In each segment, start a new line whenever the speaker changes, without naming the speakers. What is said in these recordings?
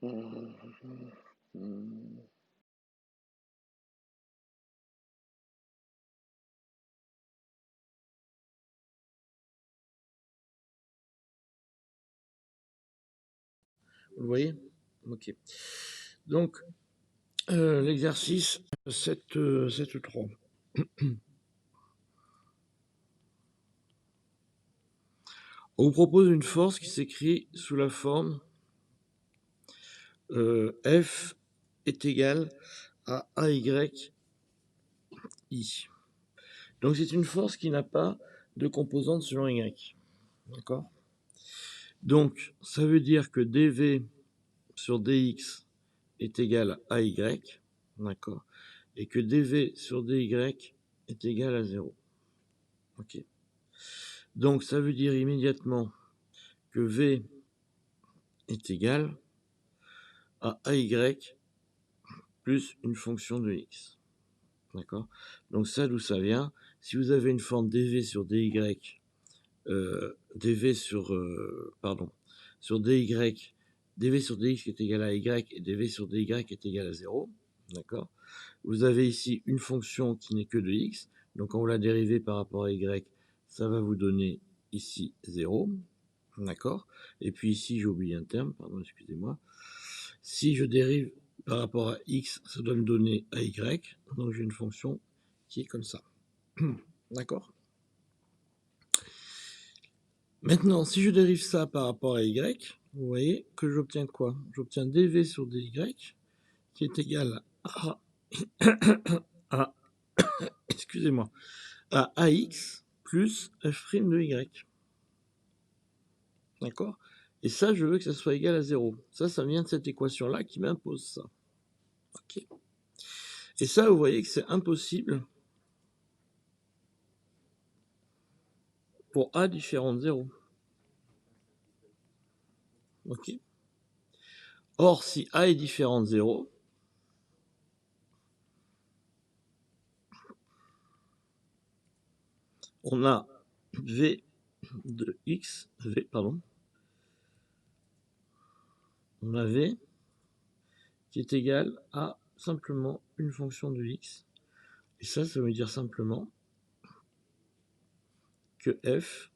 Vous voyez? Ok. Donc, l'exercice 7.3. On vous propose une force qui s'écrit sous la forme F est égal à AY I. Donc c'est une force qui n'a pas de composante selon Y. D'accord? Donc ça veut dire que dV sur dx est égal à AY. D'accord? Et que dV sur dy est égal à 0. Ok. Donc ça veut dire immédiatement que V est égal à AY plus une fonction de X. D'accord? Donc ça, d'où ça vient? Si vous avez une forme dV sur dy, dV sur, sur dy, dV sur dx qui est égal à y et dV sur dy est égal à 0. D'accord? Vous avez ici une fonction qui n'est que de x. Donc quand vous la dérivez par rapport à y, ça va vous donner ici 0. D'accord? Et puis ici, j'ai oublié un terme, pardon, excusez-moi. Si je dérive par rapport à x, ça doit me donner à y. Donc j'ai une fonction qui est comme ça. D'accord? Maintenant, si je dérive ça par rapport à y, vous voyez que j'obtiens quoi? J'obtiens dv sur dy qui est égal à excusez-moi, à ax plus f' de y. D'accord? Et ça, je veux que ça soit égal à 0. Ça vient de cette équation-là qui m'impose ça. Ok. Et ça, vous voyez que c'est impossible pour a différent de 0. Ok. Or, si a est différent de 0, on a v de x, on a v qui est égal à simplement une fonction de x. Et ça veut dire simplement que f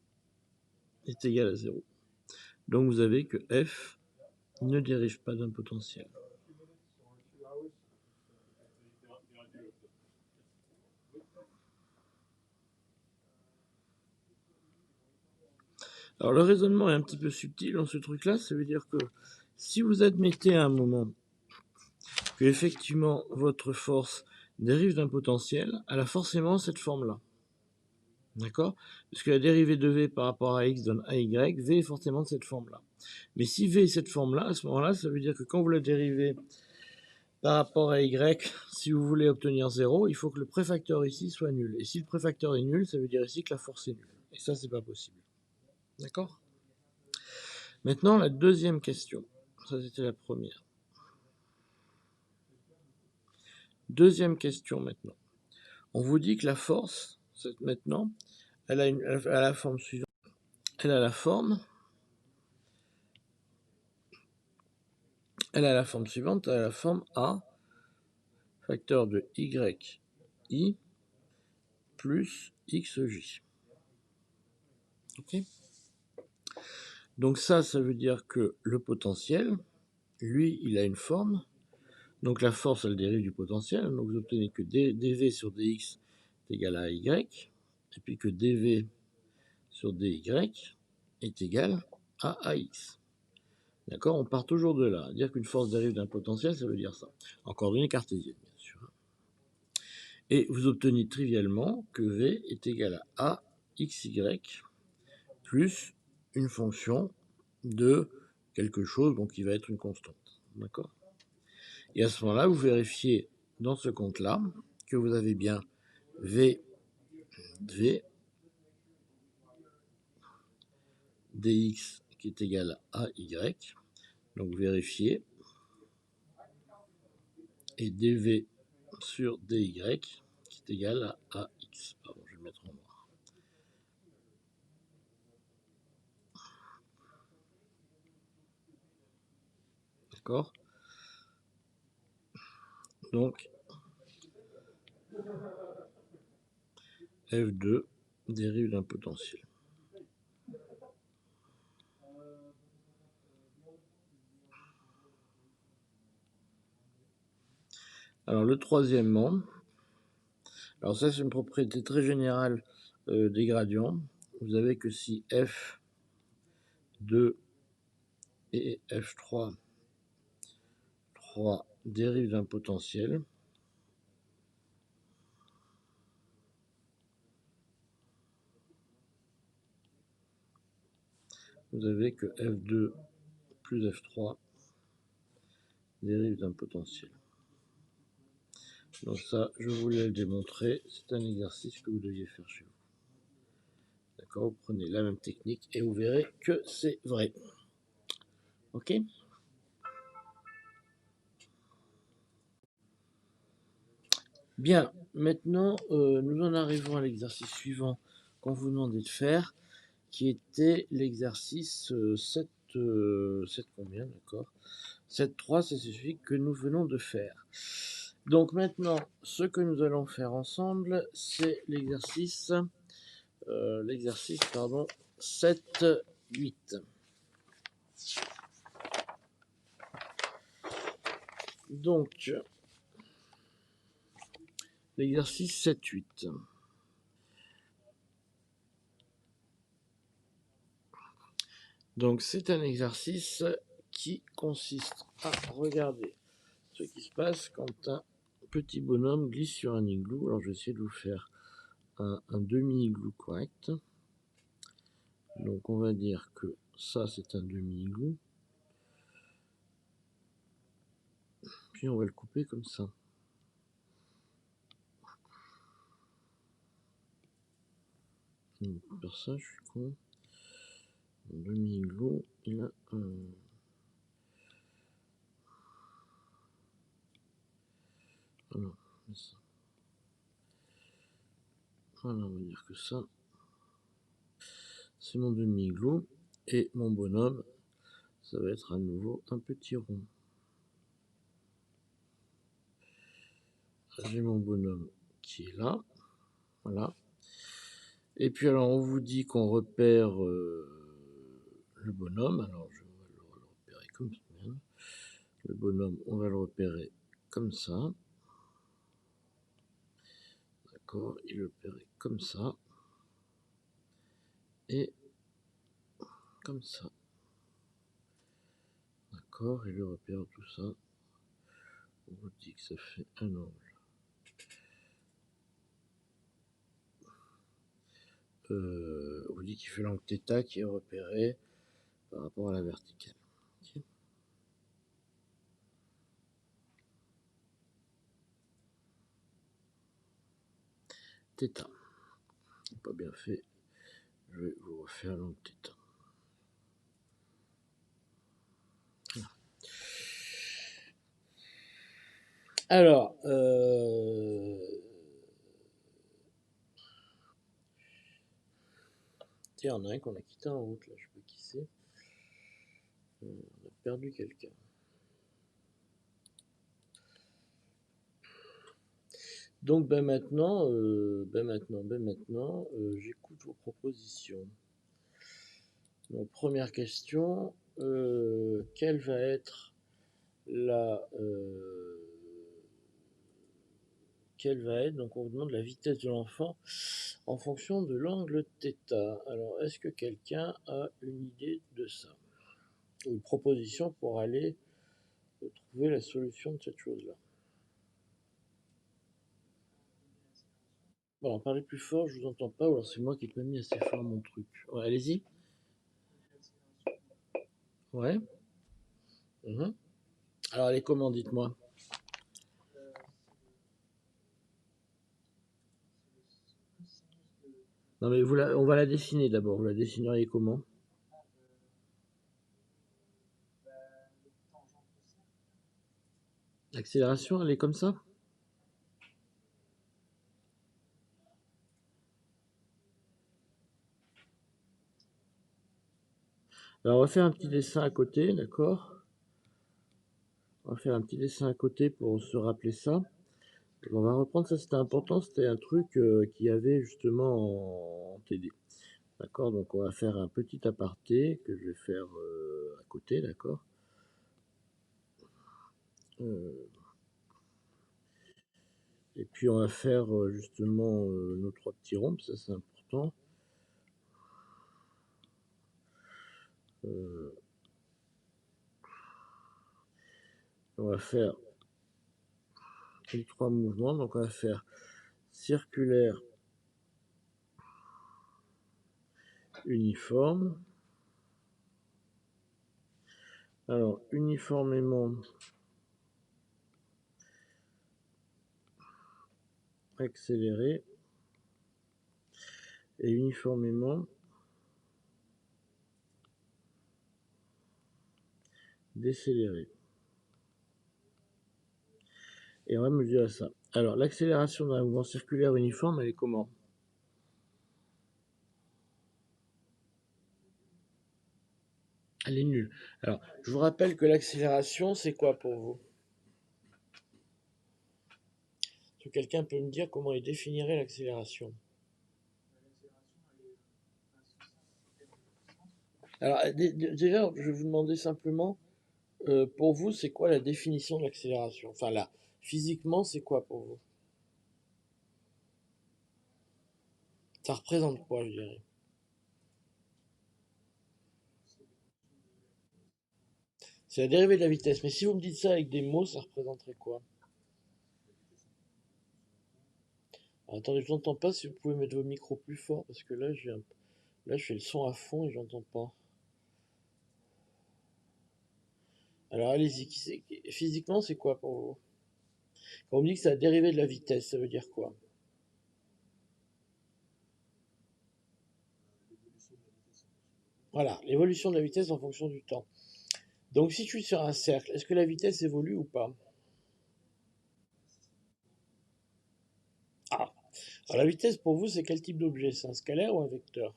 est égal à 0. Donc vous avez que f ne dérive pas d'un potentiel. Alors le raisonnement est un petit peu subtil dans ce truc-là, ça veut dire que si vous admettez à un moment que effectivement votre force dérive d'un potentiel, elle a forcément cette forme-là. D'accord? Puisque la dérivée de V par rapport à X donne AY, V est forcément de cette forme-là. Mais si V est cette forme-là, à ce moment-là, ça veut dire que quand vous la dérivez par rapport à Y, si vous voulez obtenir 0, il faut que le préfacteur ici soit nul. Et si le préfacteur est nul, ça veut dire ici que la force est nulle. Et ça, c'est pas possible. D'accord? Maintenant, la deuxième question. Ça, c'était la première. Deuxième question maintenant. On vous dit que la force, maintenant, elle a la forme suivante. Elle a la forme suivante, elle a la forme A, facteur de YI plus XJ. Ok? Donc ça veut dire que le potentiel, lui, il a une forme. Donc la force, elle dérive du potentiel. Donc vous obtenez que dV sur dx est égal à y, et puis que dV sur dy est égal à ax. D'accord? On part toujours de là. Dire qu'une force dérive d'un potentiel, ça veut dire ça. En coordonnées cartésiennes, bien sûr. Et vous obtenez trivialement que V est égal à AXY plus une fonction de quelque chose, donc qui va être une constante. D'accord? Et à ce moment-là, vous vérifiez dans ce compte-là que vous avez bien V dx qui est égal à y. Donc vous vérifiez. Et dv sur dy qui est égal à ax. Pardon, je vais le mettre en noir. D'accord? Donc, F2 dérive d'un potentiel. Alors, le troisièmement, alors ça, c'est une propriété très générale des gradients. Vous avez que si F2 et F3 dérivent d'un potentiel, vous avez que F2 plus F3 dérive d'un potentiel. Donc ça, je voulais le démontrer. C'est un exercice que vous deviez faire chez vous. D'accord? Vous prenez la même technique et vous verrez que c'est vrai. Ok? Bien, maintenant, nous en arrivons à l'exercice suivant qu'on vous demandait de faire, qui était l'exercice 7, 7 combien, d'accord? 7.3, c'est celui que nous venons de faire. Donc maintenant, ce que nous allons faire ensemble, c'est l'exercice 7, 8. Donc, l'exercice 7, 8. Donc, c'est un exercice qui consiste à regarder ce qui se passe quand un petit bonhomme glisse sur un igloo. Alors, je vais essayer de vous faire un demi-igloo correct. Donc, on va dire que ça, c'est un demi-igloo. Puis, on va le couper comme ça. Je vais faire ça, je suis con. Un demi-igloo, il a un... Alors, ça. Voilà, on va dire que ça, c'est mon demi-igloo. Et mon bonhomme, ça va être à nouveau un petit rond. J'ai mon bonhomme qui est là. Voilà. Et puis alors on vous dit qu'on repère le bonhomme. Alors je vais le repérer comme ça. Le bonhomme, on va le repérer comme ça. D'accord, il le repérer comme ça. Et comme ça. D'accord, et le repère tout ça. On vous dit que ça fait un angle. On vous dit qu'il fait l'angle θ qui est repéré par rapport à la verticale. Okay. Θ. Pas bien fait. Je vais vous refaire l'angle θ. Alors, tiens, il y en a un qu'on a quitté en route, là, je sais pas qui c'est. On a perdu quelqu'un. Donc, maintenant, j'écoute vos propositions. Donc, première question, quelle va être la... donc on vous demande la vitesse de l'enfant en fonction de l'angle θ. Alors, est-ce que quelqu'un a une idée de ça? Ou une proposition pour aller trouver la solution de cette chose-là? Bon, parlez plus fort, je vous entends pas, ou alors c'est moi qui n'ai pas mis assez fort mon truc. Ouais, allez-y. Ouais. Mhm. Alors, elle est comment, dites-moi? Non, mais on va la dessiner d'abord. Vous la dessineriez comment? L'accélération, elle est comme ça? Alors, on va faire un petit dessin à côté, d'accord? va faire un petit dessin à côté pour se rappeler ça. On va reprendre ça, c'était important, c'était un truc qu'il y avait justement en TD. D'accord, donc on va faire un petit aparté que je vais faire à côté, d'accord. Et puis on va faire justement nos 3 petits ronds, ça c'est important. On va faire les 3 mouvements, donc on va faire circulaire, uniforme. Alors, uniformément accéléré et uniformément décéléré. Et on va mesurer ça. Alors, l'accélération d'un mouvement circulaire uniforme, elle est comment? Elle est nulle. Alors, je vous rappelle que l'accélération, c'est quoi pour vous? Est-ce que quelqu'un peut me dire comment il définirait l'accélération? Alors, déjà, je vais vous demander simplement, pour vous, c'est quoi la définition de l'accélération? Enfin, là, physiquement, c'est quoi pour vous? Ça représente quoi, je dirais? C'est la dérivée de la vitesse. Mais si vous me dites ça avec des mots, ça représenterait quoi? Alors, attendez, je n'entends pas. Si vous pouvez mettre vos micros plus fort, parce que là, là, je fais le son à fond et j'entends pas. Alors, allez-y. Physiquement, c'est quoi pour vous? Quand on me dit que c'est la dérivée de la vitesse, ça veut dire quoi? Voilà, l'évolution de la vitesse en fonction du temps. Donc, si je suis sur un cercle, est-ce que la vitesse évolue ou pas? Ah, alors la vitesse pour vous, c'est quel type d'objet? C'est un scalaire ou un vecteur?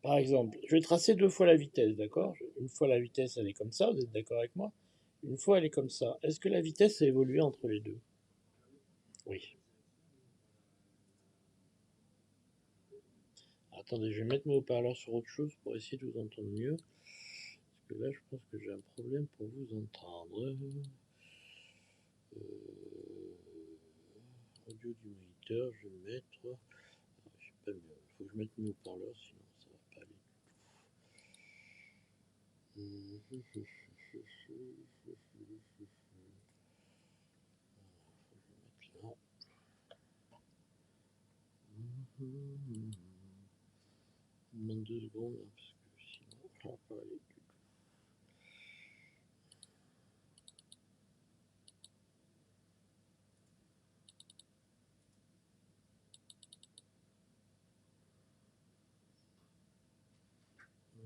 Par exemple, je vais tracer 2 fois la vitesse, d'accord? Une fois la vitesse, elle est comme ça, vous êtes d'accord avec moi? Une fois, elle est comme ça. Est-ce que la vitesse a évolué entre les deux? Oui. Attendez, je vais mettre mes haut-parleurs sur autre chose pour essayer de vous entendre mieux. Parce que là, je pense que j'ai un problème pour vous entendre. Audio du moniteur, je vais le mettre. Je sais pas mieux. Il faut que je mette mes haut-parleurs, sinon ça va pas aller. Je vais mettre là. 22 secondes, parce que sinon ça va pas aller.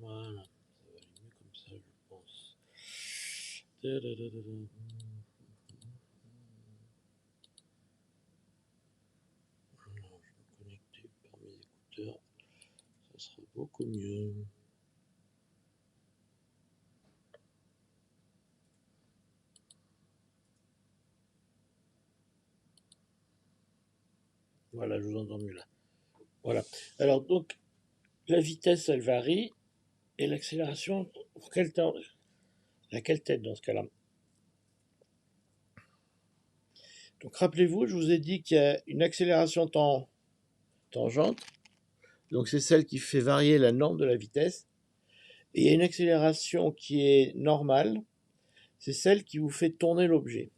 Voilà, ça va aller mieux comme ça, je pense. Alors, je vais me connecter par mes écouteurs, ça sera beaucoup mieux. Voilà, je vous entends mieux là. Voilà. Alors donc, la vitesse, elle varie, et l'accélération, pour quel temps? Laquelle tête dans ce cas-là? Donc rappelez-vous, je vous ai dit qu'il y a une accélération tangente, donc c'est celle qui fait varier la norme de la vitesse, et il y a une accélération qui est normale, c'est celle qui vous fait tourner l'objet.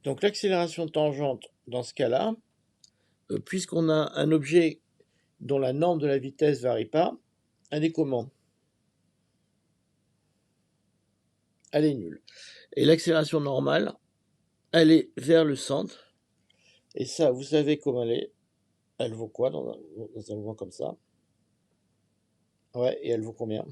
Donc l'accélération tangente, dans ce cas-là, puisqu'on a un objet dont la norme de la vitesse ne varie pas, elle est comment? Elle est nulle. Et l'accélération normale, elle est vers le centre. Et ça, vous savez comment elle est. Elle vaut quoi dans un mouvement comme ça? Ouais, et elle vaut combien?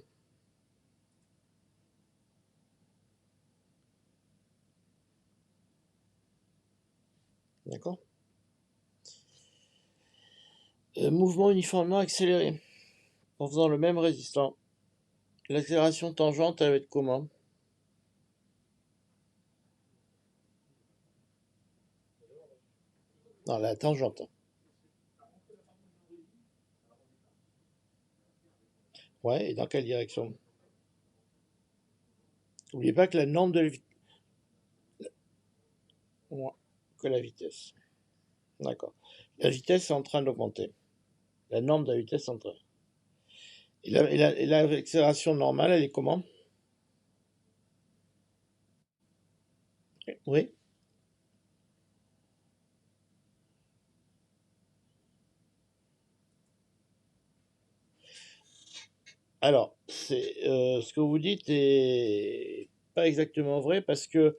D'accord? Mouvement uniformément accéléré, en faisant le même résistant. L'accélération tangente, elle va être comment? Non, la tangente. Ouais, et dans quelle direction? N'oubliez pas que la norme de la vitesse. Que la vitesse. D'accord. La vitesse est en train d'augmenter. La norme de la vitesse est en train. Et l'accélération normale, elle est comment? Oui. Alors, ce que vous dites est pas exactement vrai parce que,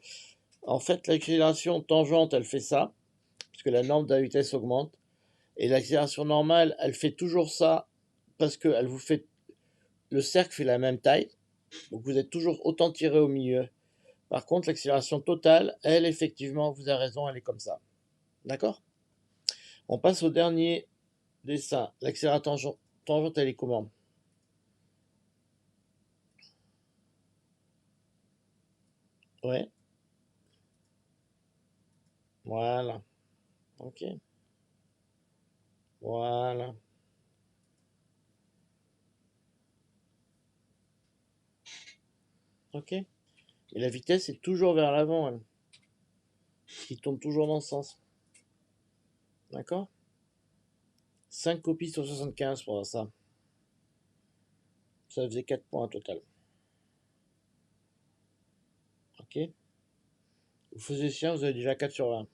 en fait, l'accélération tangente, elle fait ça, puisque la norme de la vitesse augmente. Et l'accélération normale, elle fait toujours ça parce que elle vous fait, le cercle fait la même taille. Donc vous êtes toujours autant tiré au milieu. Par contre, l'accélération totale, elle, effectivement, vous avez raison, elle est comme ça. D'accord? On passe au dernier dessin. L'accélération tangente, elle est comment? Ouais, voilà. Ok, voilà. Ok. Et la vitesse est toujours vers l'avant, elle. Qui tourne toujours dans ce sens. D'accord? 5 copies sur 75 pour ça. Ça faisait 4 points au total. Ok? Vous faisiez sien, vous avez déjà 4 sur 20.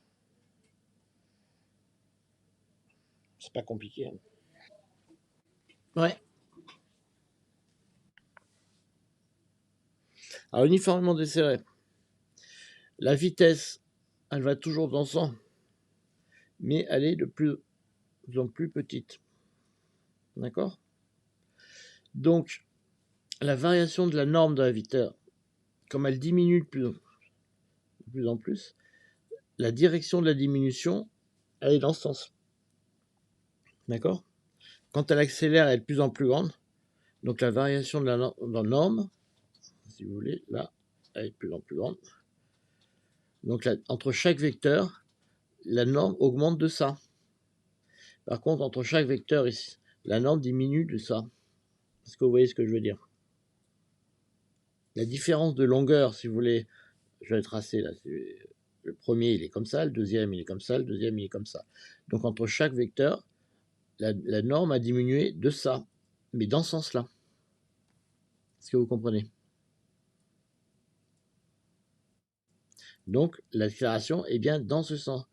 C'est pas compliqué, hein. Ouais. Alors, uniformément desserré. La vitesse, elle va toujours dans le sens, mais elle est de plus en plus petite. D'accord? Donc, la variation de la norme de la vitesse, comme elle diminue de plus en plus, la direction de la diminution, elle est dans ce sens. D'accord? Quand elle accélère, elle est de plus en plus grande. Donc la variation de la norme, si vous voulez, là, elle est de plus en plus grande. Donc là, entre chaque vecteur, la norme augmente de ça. Par contre, entre chaque vecteur ici, la norme diminue de ça. Est-ce que vous voyez ce que je veux dire? La différence de longueur, si vous voulez, je vais tracer là. Le premier, il est comme ça, le deuxième, il est comme ça, le deuxième, il est comme ça. Donc entre chaque vecteur, la norme a diminué de ça, mais dans ce sens-là. Est-ce que vous comprenez? Donc l'accélération est bien dans ce sens,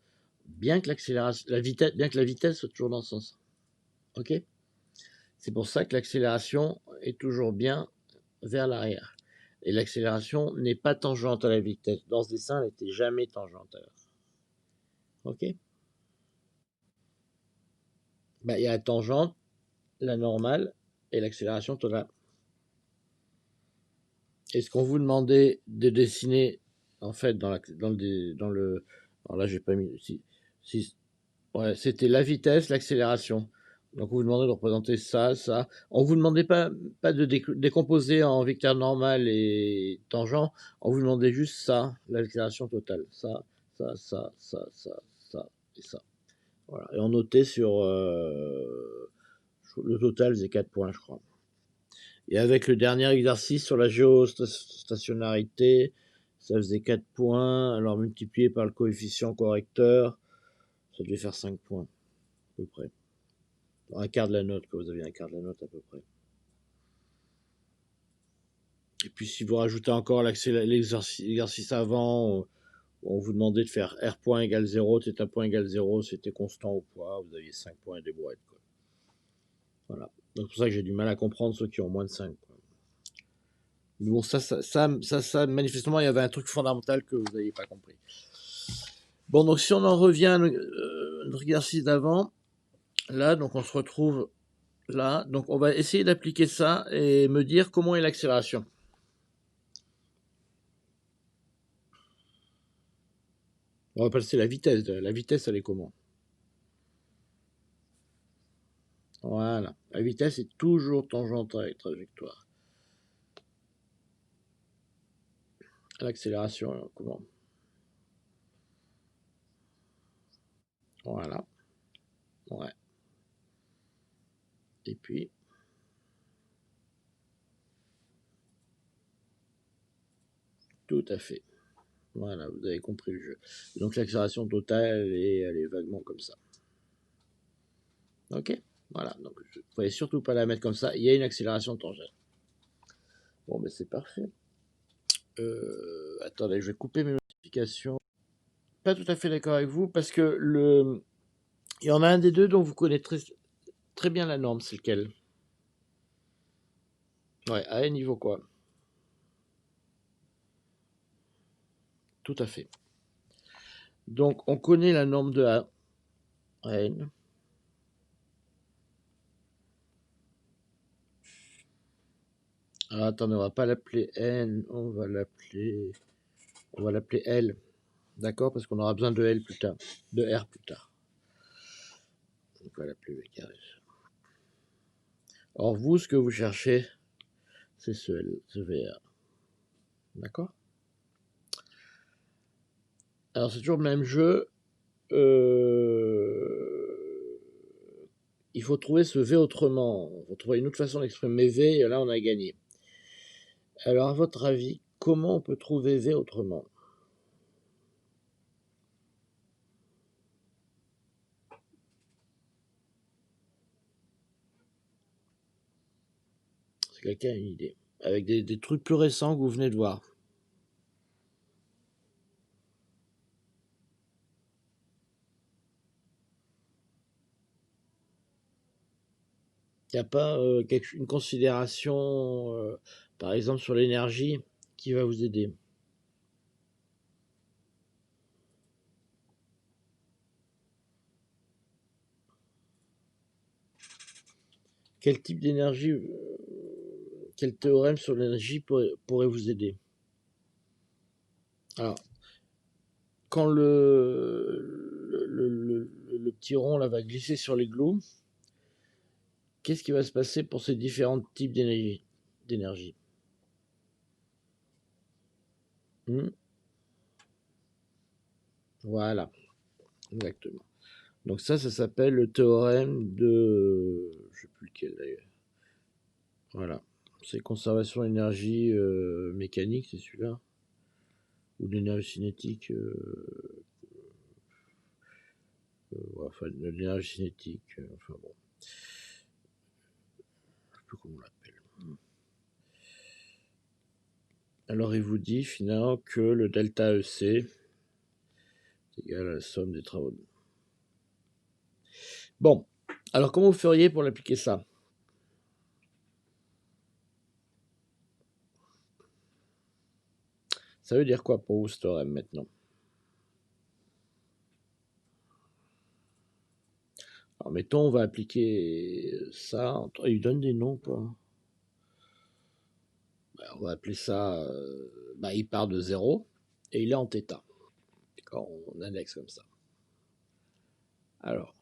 bien que la vitesse soit toujours dans ce sens. Ok? C'est pour ça que l'accélération est toujours bien vers l'arrière. Et l'accélération n'est pas tangente à la vitesse. Dans ce dessin, elle n'était jamais tangente à la. Ok? Il y a la tangente, la normale et l'accélération totale. Et ce qu'on vous demandait de dessiner, en fait, alors là, j'ai pas mis. Ouais, c'était la vitesse, l'accélération. Donc, on vous demandait de représenter ça, ça. On vous demandait pas de décomposer en vecteur normal et tangent. On vous demandait juste ça, l'accélération totale. Ça et ça. Voilà. Et on notait sur. Le total, c'est 4 points, je crois. Et avec le dernier exercice sur la géostationnarité, ça faisait 4 points. Alors, multiplié par le coefficient correcteur, ça devait faire 5 points, à peu près. Un quart de la note, que vous aviez un quart de la note à peu près. Et puis si vous rajoutez encore l'exercice avant, on vous demandait de faire R point égale 0, θ point égale 0, c'était constant au poids, vous aviez 5 points des brouettes. Quoi. Voilà. Donc c'est pour ça que j'ai du mal à comprendre ceux qui ont moins de 5. Quoi. Mais bon, ça, manifestement, il y avait un truc fondamental que vous n'avez pas compris. Bon, donc si on en revient à notre exercice d'avant, là, donc on se retrouve là. Donc on va essayer d'appliquer ça et me dire comment est l'accélération. On va passer la vitesse. La vitesse, elle est comment? Voilà. La vitesse est toujours tangente à la trajectoire. L'accélération, comment? Voilà. Ouais. Et puis, tout à fait. Voilà, vous avez compris le jeu. Donc l'accélération totale, elle est vaguement comme ça. Ok. Voilà, donc vous ne pouvez surtout pas la mettre comme ça. Il y a une accélération tangente. Bon, ben c'est parfait. Attendez, je vais couper mes notifications. Pas tout à fait d'accord avec vous parce que il y en a un des deux dont vous connaissez très bien la norme, c'est lequel? Ouais, à niveau quoi? Tout à fait. Donc on connaît la norme de A à N. Alors attendez, on va pas l'appeler N, on va l'appeler L. D'accord? Parce qu'on aura besoin de L plus tard, de R plus tard. Donc on va l'appeler V carré. Or vous, ce que vous cherchez, c'est ce VR. D'accord? Alors c'est toujours le même jeu. Il faut trouver ce V autrement. Il faut trouver une autre façon d'exprimer V, et là on a gagné. Alors à votre avis, comment on peut trouver V autrement? Si quelqu'un a une idée. Avec des trucs plus récents que vous venez de voir. Il n'y a pas une considération, par exemple, sur l'énergie qui va vous aider? Quel type d'énergie, quel théorème sur l'énergie pourrait vous aider? Alors, quand le petit rond là, va glisser sur l'igloo, qu'est-ce qui va se passer pour ces différents types d'énergie? Voilà, exactement. Donc ça s'appelle le théorème de... Je ne sais plus lequel d'ailleurs. Voilà. C'est conservation d'énergie mécanique, c'est celui-là. Ou d'énergie cinétique. Enfin, de l'énergie cinétique. Enfin bon. Je ne sais plus comment on l'appelle. Alors il vous dit finalement que le delta EC est égal à la somme des travaux. Bon. Alors comment vous feriez pour l'appliquer ça? Ça veut dire quoi pour vous ce théorème maintenant? Alors mettons, on va appliquer ça. Il donne des noms quoi. On va appeler ça. Il part de 0 et il est en θ. Quand on indexe comme ça. Alors.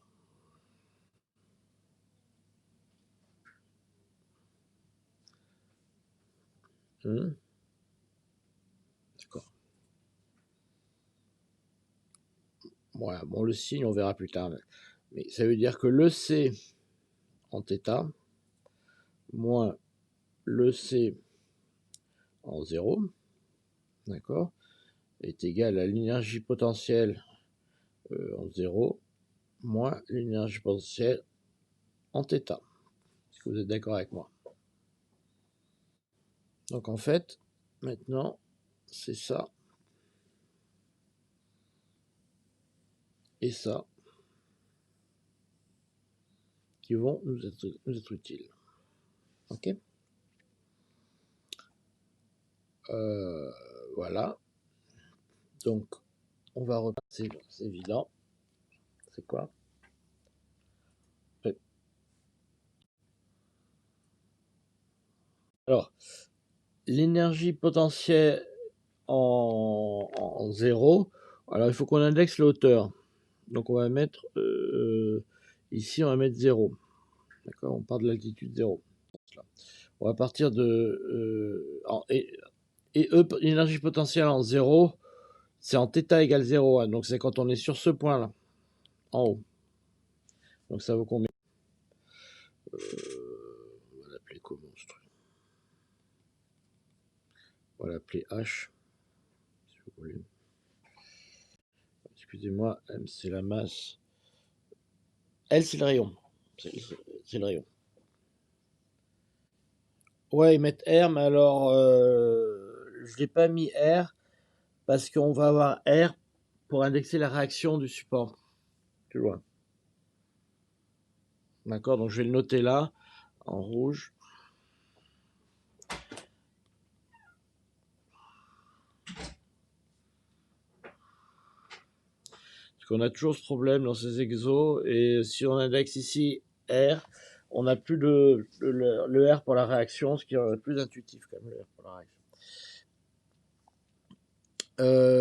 D'accord. Voilà, bon, le signe, on verra plus tard. Mais ça veut dire que le C en θ moins le C en 0, d'accord, est égal à l'énergie potentielle en 0 moins l'énergie potentielle en θ. Est-ce que vous êtes d'accord avec moi? Donc en fait, maintenant, c'est ça et ça qui vont nous être utiles. Ok. Voilà. Donc, on va repasser, c'est évident. C'est quoi? Alors, l'énergie potentielle en 0, alors il faut qu'on indexe la hauteur. Donc on va mettre, ici on va mettre 0. D'accord? On part de l'altitude 0. On va partir de... Et E, l'énergie potentielle en 0, c'est en θ égale 0. Hein, donc c'est quand on est sur ce point-là, en haut. Donc ça vaut combien? On va l'appeler comment ce truc? On va l'appeler H, si vous voulez. Excusez-moi, M c'est la masse. L c'est le rayon. C'est le rayon. Ouais, ils mettent R, mais alors je l'ai pas mis R parce qu'on va avoir R pour indexer la réaction du support. Plus loin. D'accord, donc je vais le noter là, en rouge. Parce qu'on a toujours ce problème dans ces exos, et si on indexe ici R, on n'a plus le R pour la réaction, ce qui est plus intuitif quand même, le R pour la réaction.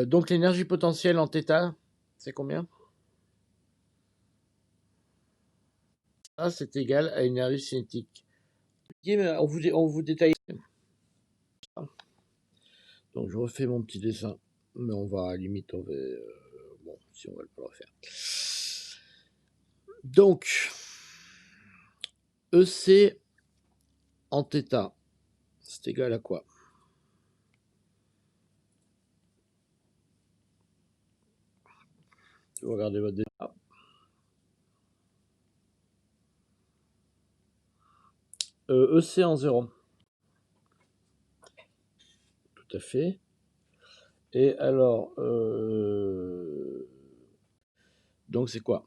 Donc l'énergie potentielle en θ, c'est combien? Ça, c'est égal à l'énergie cinétique. On vous détaille. Donc je refais mon petit dessin, mais on va à la limite, on va, bon, si on va pas le refaire. Donc, EC en θ, c'est égal à quoi? Vous regardez votre dessin. EC en 0. Tout à fait. Et alors, donc c'est quoi?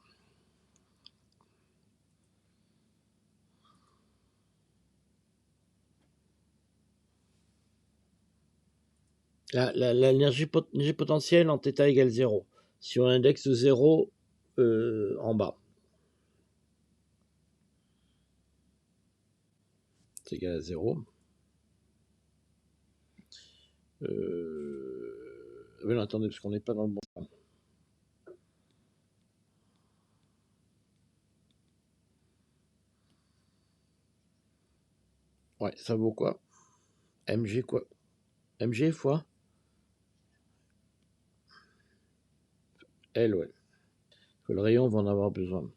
L'énergie potentielle en θ égale 0. Si on indexe 0 en bas, c'est égal à 0. Mais non, attendez, parce qu'on n'est pas dans le bon temps. Ouais, ça vaut quoi? Mg quoi? Mg fois L, ouais. Que le rayon va en avoir besoin.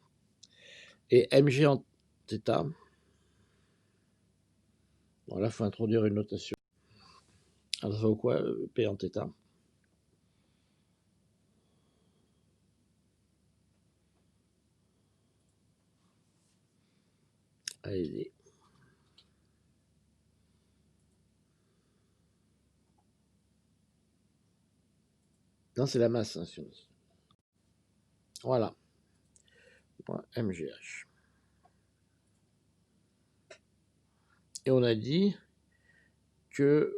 Et Mg en θ, bon là, il faut introduire une notation. Alors, ça vaut quoi, P en θ? Allez-y. Non, c'est la masse. Hein, voilà. MGH. Et on a dit que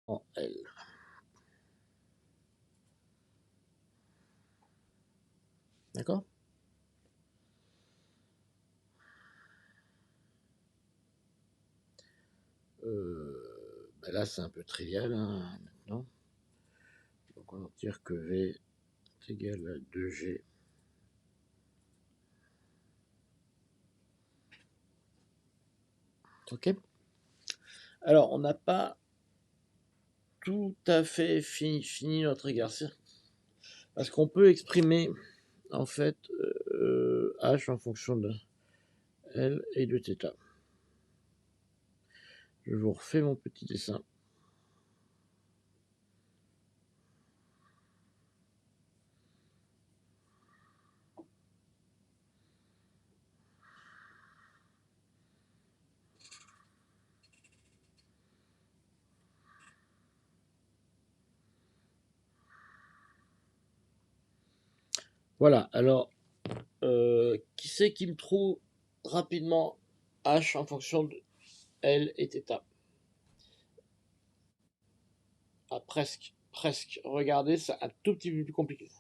en L. D'accord? Ben là, c'est un peu trivial hein, maintenant. Donc, on va dire que V est égal à 2G. Ok? Alors, on n'a pas tout à fait fini notre exercice. Parce qu'on peut exprimer, en fait, H en fonction de L et de θ. Je vous refais mon petit dessin. Voilà, alors, qui c'est qui me trouve rapidement H en fonction de L et θ? Ah, presque, presque. Regardez, c'est un tout petit peu plus compliqué.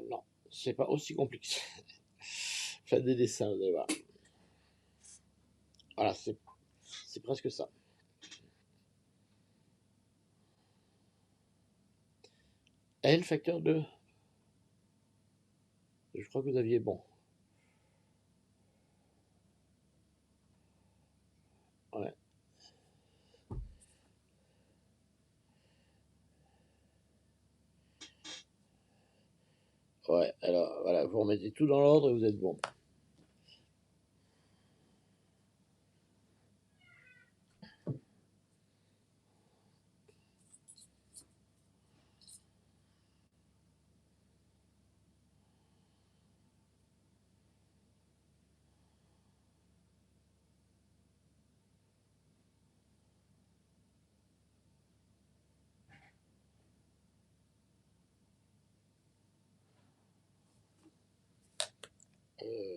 Non, c'est pas aussi compliqué. Faites des dessins, vous allez voir. Voilà, c'est presque ça. L facteur 2. Je crois que vous aviez bon. Ouais. Ouais, alors voilà, vous remettez tout dans l'ordre et vous êtes bon.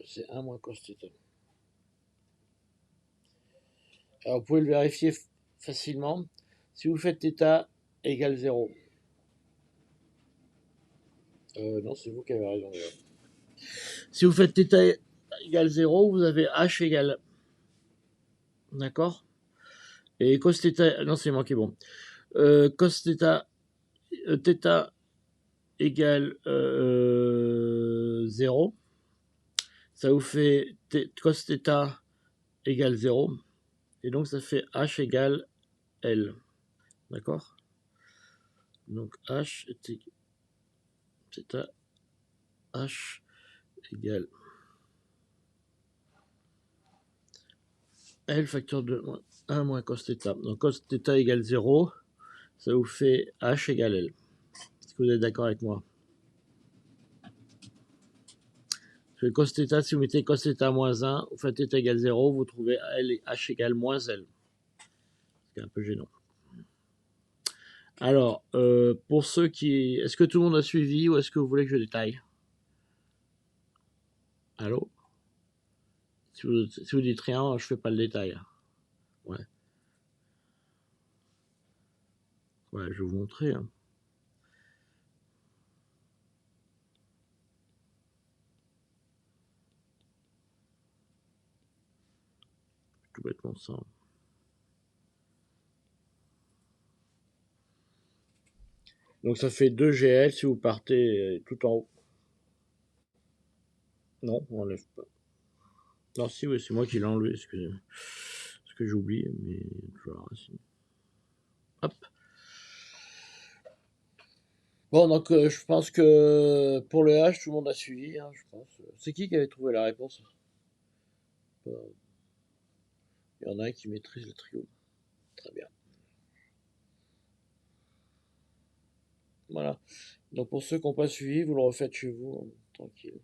C'est 1 moins cos θ. Alors vous pouvez le vérifier facilement. Si vous faites θ égale 0. Non, c'est vous qui avez raison. Si vous faites θ égale 0, vous avez h égale. D'accord. Et cos θ. Non, c'est moi qui est bon. Cos θ. Θ égale 0. Ça vous fait cos θ égale 0. Et donc ça fait h égale L. D'accord. Donc h est θ h égale L facteur de 1 moins cos θ. Donc cos θ égale 0, ça vous fait h égale L. Est-ce que vous êtes d'accord avec moi? Parce que cos θ, si vous mettez cos θ moins 1, vous faites θ égale 0, vous trouvez L et h égale moins L. C'est un peu gênant. Alors, pour ceux qui... Est-ce que tout le monde a suivi ou est-ce que vous voulez que je détaille? Allô? Si vous dites rien, je fais pas le détail. Ouais. Ouais, je vais vous montrer. Hein. Tout bêtement ça. Donc ça fait 2 GL si vous partez tout en haut. Non, on n'enlève pas. Non, si, oui, c'est moi qui l'ai enlevé, excusez-moi. Parce que j'ai oublié, mais voilà, si. Hop. Bon, donc je pense que pour le H, tout le monde a suivi, hein, je pense. C'est qui avait trouvé la réponse? Il y en a un qui maîtrise le trio. Très bien. Voilà. Donc pour ceux qui n'ont pas suivi, vous le refaites chez vous, hein, tranquille.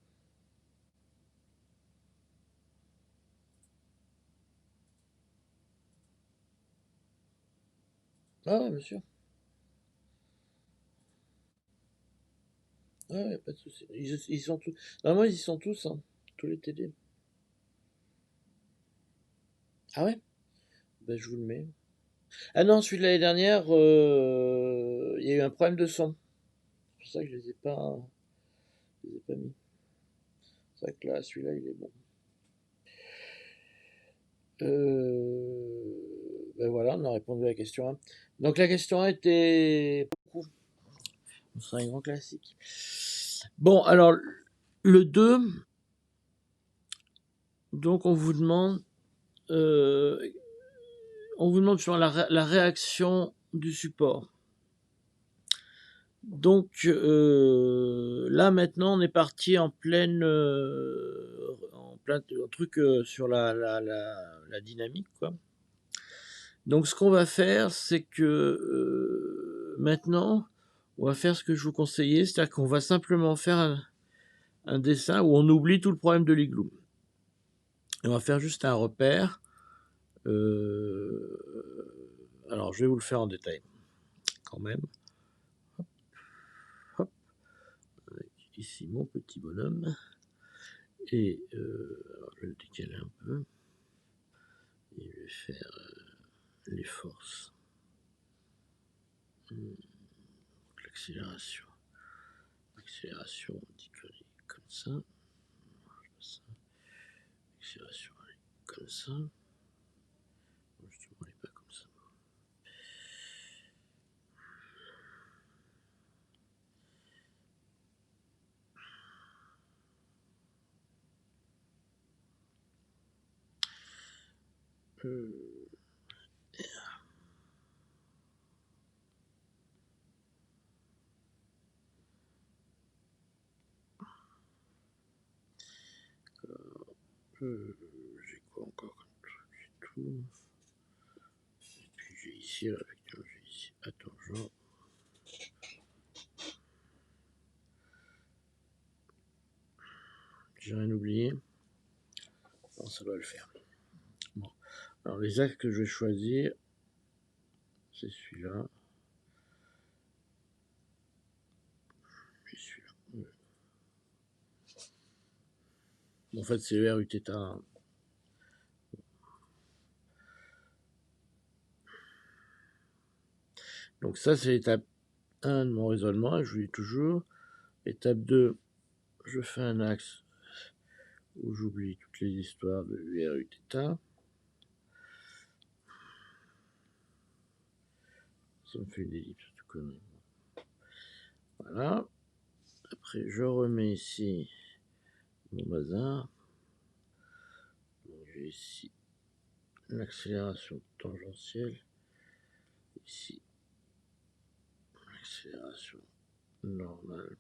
Ah ouais, bien sûr. Ah ouais, pas de souci. Ils sont tous. Normalement, ils y sont tous, hein, tous les TD. Ah ouais? Ben, je vous le mets. Ah non, celui de l'année dernière, il y a eu un problème de son. C'est pour ça que je les ai pas mis. C'est vrai que là, celui-là, il est bon. Ben voilà, on a répondu à la question 1. Donc la question 1 était beaucoup. C'est un grand classique. Bon, alors le 2, donc on vous demande sur la réaction du support. Donc là maintenant on est parti en plein truc sur la dynamique quoi. Donc ce qu'on va faire c'est que maintenant on va faire ce que je vous conseillais, c'est-à-dire qu'on va simplement faire un dessin où on oublie tout le problème de l'igloo. Et on va faire juste un repère. Alors je vais vous le faire en détail quand même. Hop. Avec ici mon petit bonhomme. Et alors je vais le décaler un peu. Et je vais faire les forces. L'accélération. L'accélération, on dit que comme ça. L'accélération, elle est comme ça. Justement, elle n'est pas comme ça. J'ai quoi encore comme truc et tout. Et puis j'ai ici la vecteur, j'ai ici à tangent. J'ai rien oublié. Bon, ça doit le faire. Bon. Alors les axes que je vais choisir, c'est celui-là. Puis celui-là. En fait, c'est le RUθ. Donc ça, c'est l'étape 1 de mon raisonnement. Je vous dis toujours. Étape 2, je fais un axe où j'oublie toutes les histoires de RUθ. Ça me fait une ellipse, tout connu. Voilà. Après, je remets ici mon bazar. J'ai ici l'accélération tangentielle. Ici, l'accélération normale.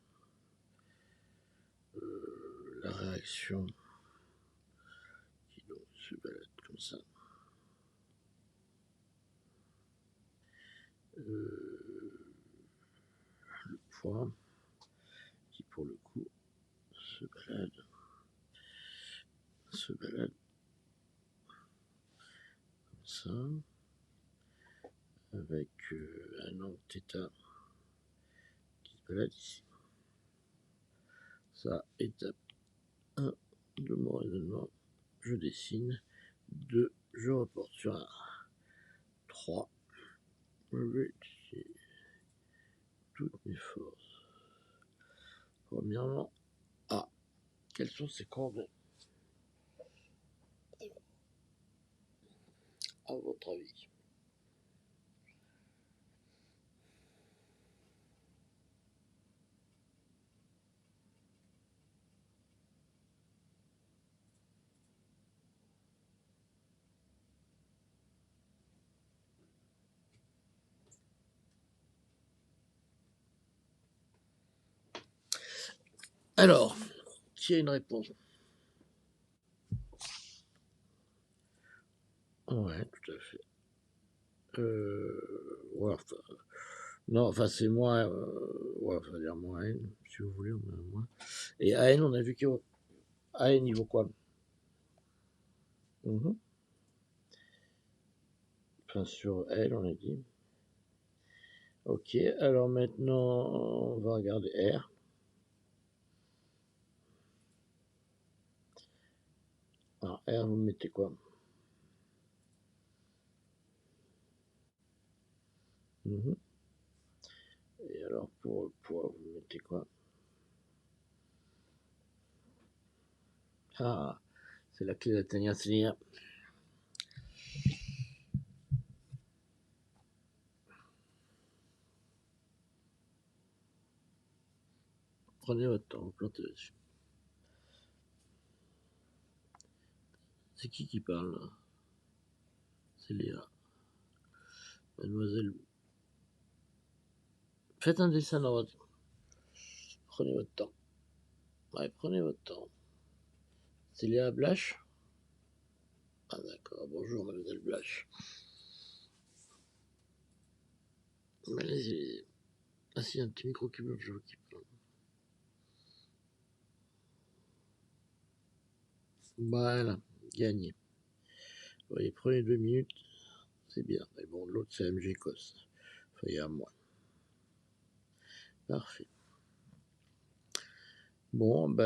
La réaction qui donc se balade comme ça. Le poids qui pour le coup se balade comme ça, avec un angle θ qui se balade ici. Ça, étape 1 de mon raisonnement, je dessine. 2, je reporte sur un. 3, je vais utiliser toutes mes forces. Premièrement, A. Quelles sont ces coordonnées? À votre avis? Alors, qui a une réponse? Ouais, tout à fait. Ouais, enfin, non, enfin c'est moins, ouais, ça veut dire moins N, si vous voulez, on a moins. Et AN, on a vu qu'il AN, il vaut quoi? Enfin, sur L, on a dit. Ok, alors maintenant, on va regarder R. Alors, R, vous mettez quoi? Et alors, pour le poids, vous mettez quoi? Ah, c'est la clé d'Athénia. Prenez votre temps, vous plantez dessus. C'est qui parle là? C'est Léa. Mademoiselle. Faites un dessin dans votre. Prenez votre temps. Ouais, prenez votre temps. C'est Léa Blache? Ah d'accord, bonjour Mademoiselle Blache. Allez-y. Ah si, un petit micro qui bouge, je qui parle. Voilà, gagné. Vous voyez, prenez 2 minutes, c'est bien. Mais bon, l'autre c'est MG Cos. Enfin, il y a moins. Parfait. Bon, ben.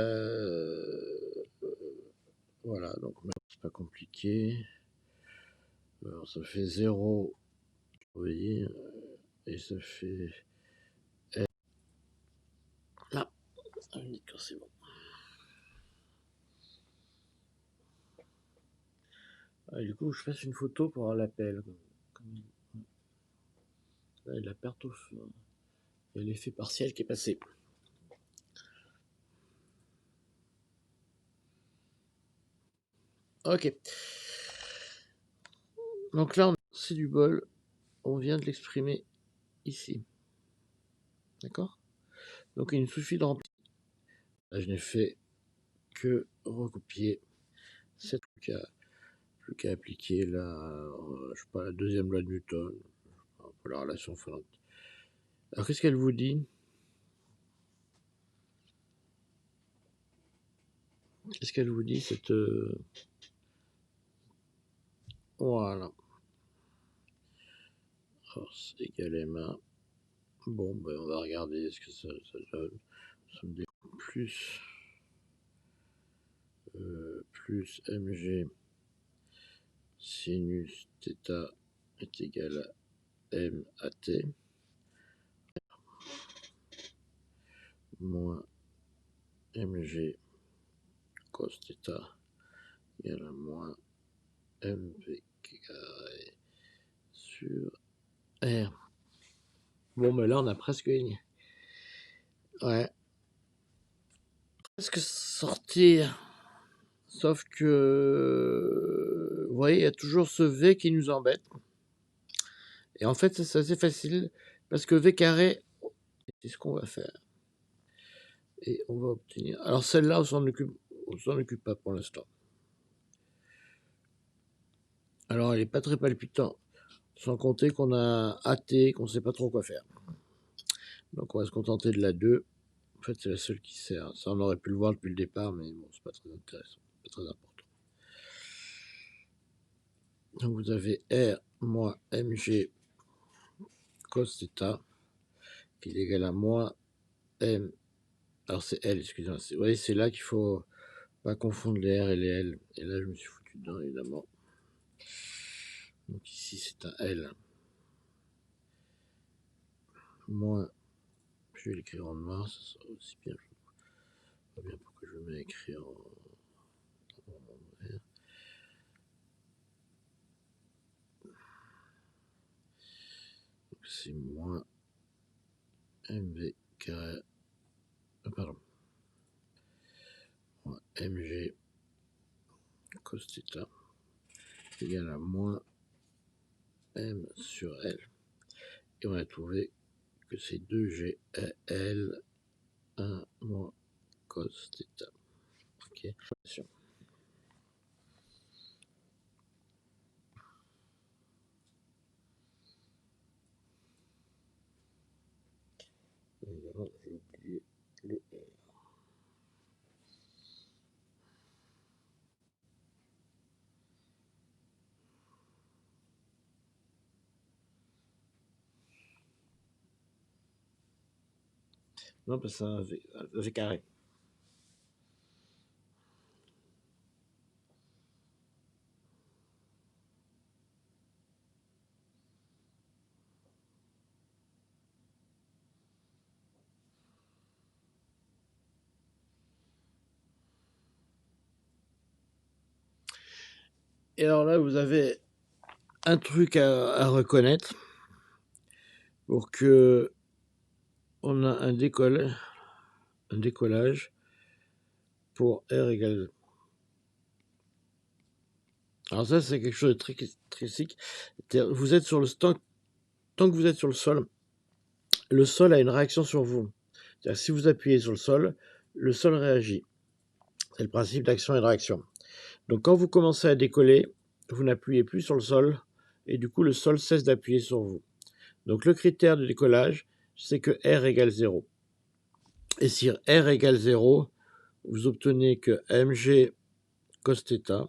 Voilà, donc c'est pas compliqué. Alors, ça fait 0, vous voyez, et ça fait. Là, c'est bon. Ah, du coup, je fasse une photo pour avoir l'appel. La perte au feu. Il y a l'effet partiel qui est passé. Ok. Donc là, c'est du bol. On vient de l'exprimer ici. D'accord? Donc il nous suffit de remplir. Là, je n'ai fait que recopier C'est plus qu'à appliquer je sais pas, la deuxième loi de Newton pour la relation photon. Alors qu'est-ce qu'elle vous dit? Qu'est-ce qu'elle vous dit cette voilà. Force égale ma. Bon, ben on va regarder ce que ça donne. Ça me dit plus mg sinus θ est égal à m à t moins mg cos θ égale à moins mv carré sur r. Bon, mais là, on a presque gagné. Ouais. Presque sortir. Sauf que, vous voyez, il y a toujours ce v qui nous embête. Et en fait, c'est assez facile parce que v carré, c'est ce qu'on va faire. Et on va obtenir. Alors celle-là, on s'en occupe pas pour l'instant. Alors elle n'est pas très palpitante, sans compter qu'on a AT, qu'on ne sait pas trop quoi faire. Donc on va se contenter de la 2. En fait, c'est la seule qui sert. Ça, on aurait pu le voir depuis le départ, mais bon, c'est pas très intéressant, pas très important. Donc vous avez R moins mg cos θ qui est égal à moins m. Alors c'est L, excusez-moi. Vous voyez, c'est là qu'il faut pas confondre les R et les L. Et là, je me suis foutu dedans, évidemment. Donc ici, c'est un L. Moins, je vais l'écrire en noir, ça sera aussi bien. Je ne sais pas bien pourquoi je mets écrit en vert. C'est moins mv carré. Pardon. Moins mg cos θ égale à moins m sur L. Et on a trouvé que c'est 2g L 1 moins cos θ. Ok. Attention. Évidemment, j'ai oublié le R. Non, parce que c'est un v carré. Et alors là, vous avez un truc à reconnaître pour que on a un décollage pour R égale. Alors ça, c'est quelque chose de très classique. Vous êtes sur le tant que vous êtes sur le sol a une réaction sur vous. Si vous appuyez sur le sol réagit. C'est le principe d'action et de réaction. Donc quand vous commencez à décoller, vous n'appuyez plus sur le sol et du coup le sol cesse d'appuyer sur vous. Donc le critère de décollage, c'est que R égale 0. Et si R égale 0, vous obtenez que mg cos θ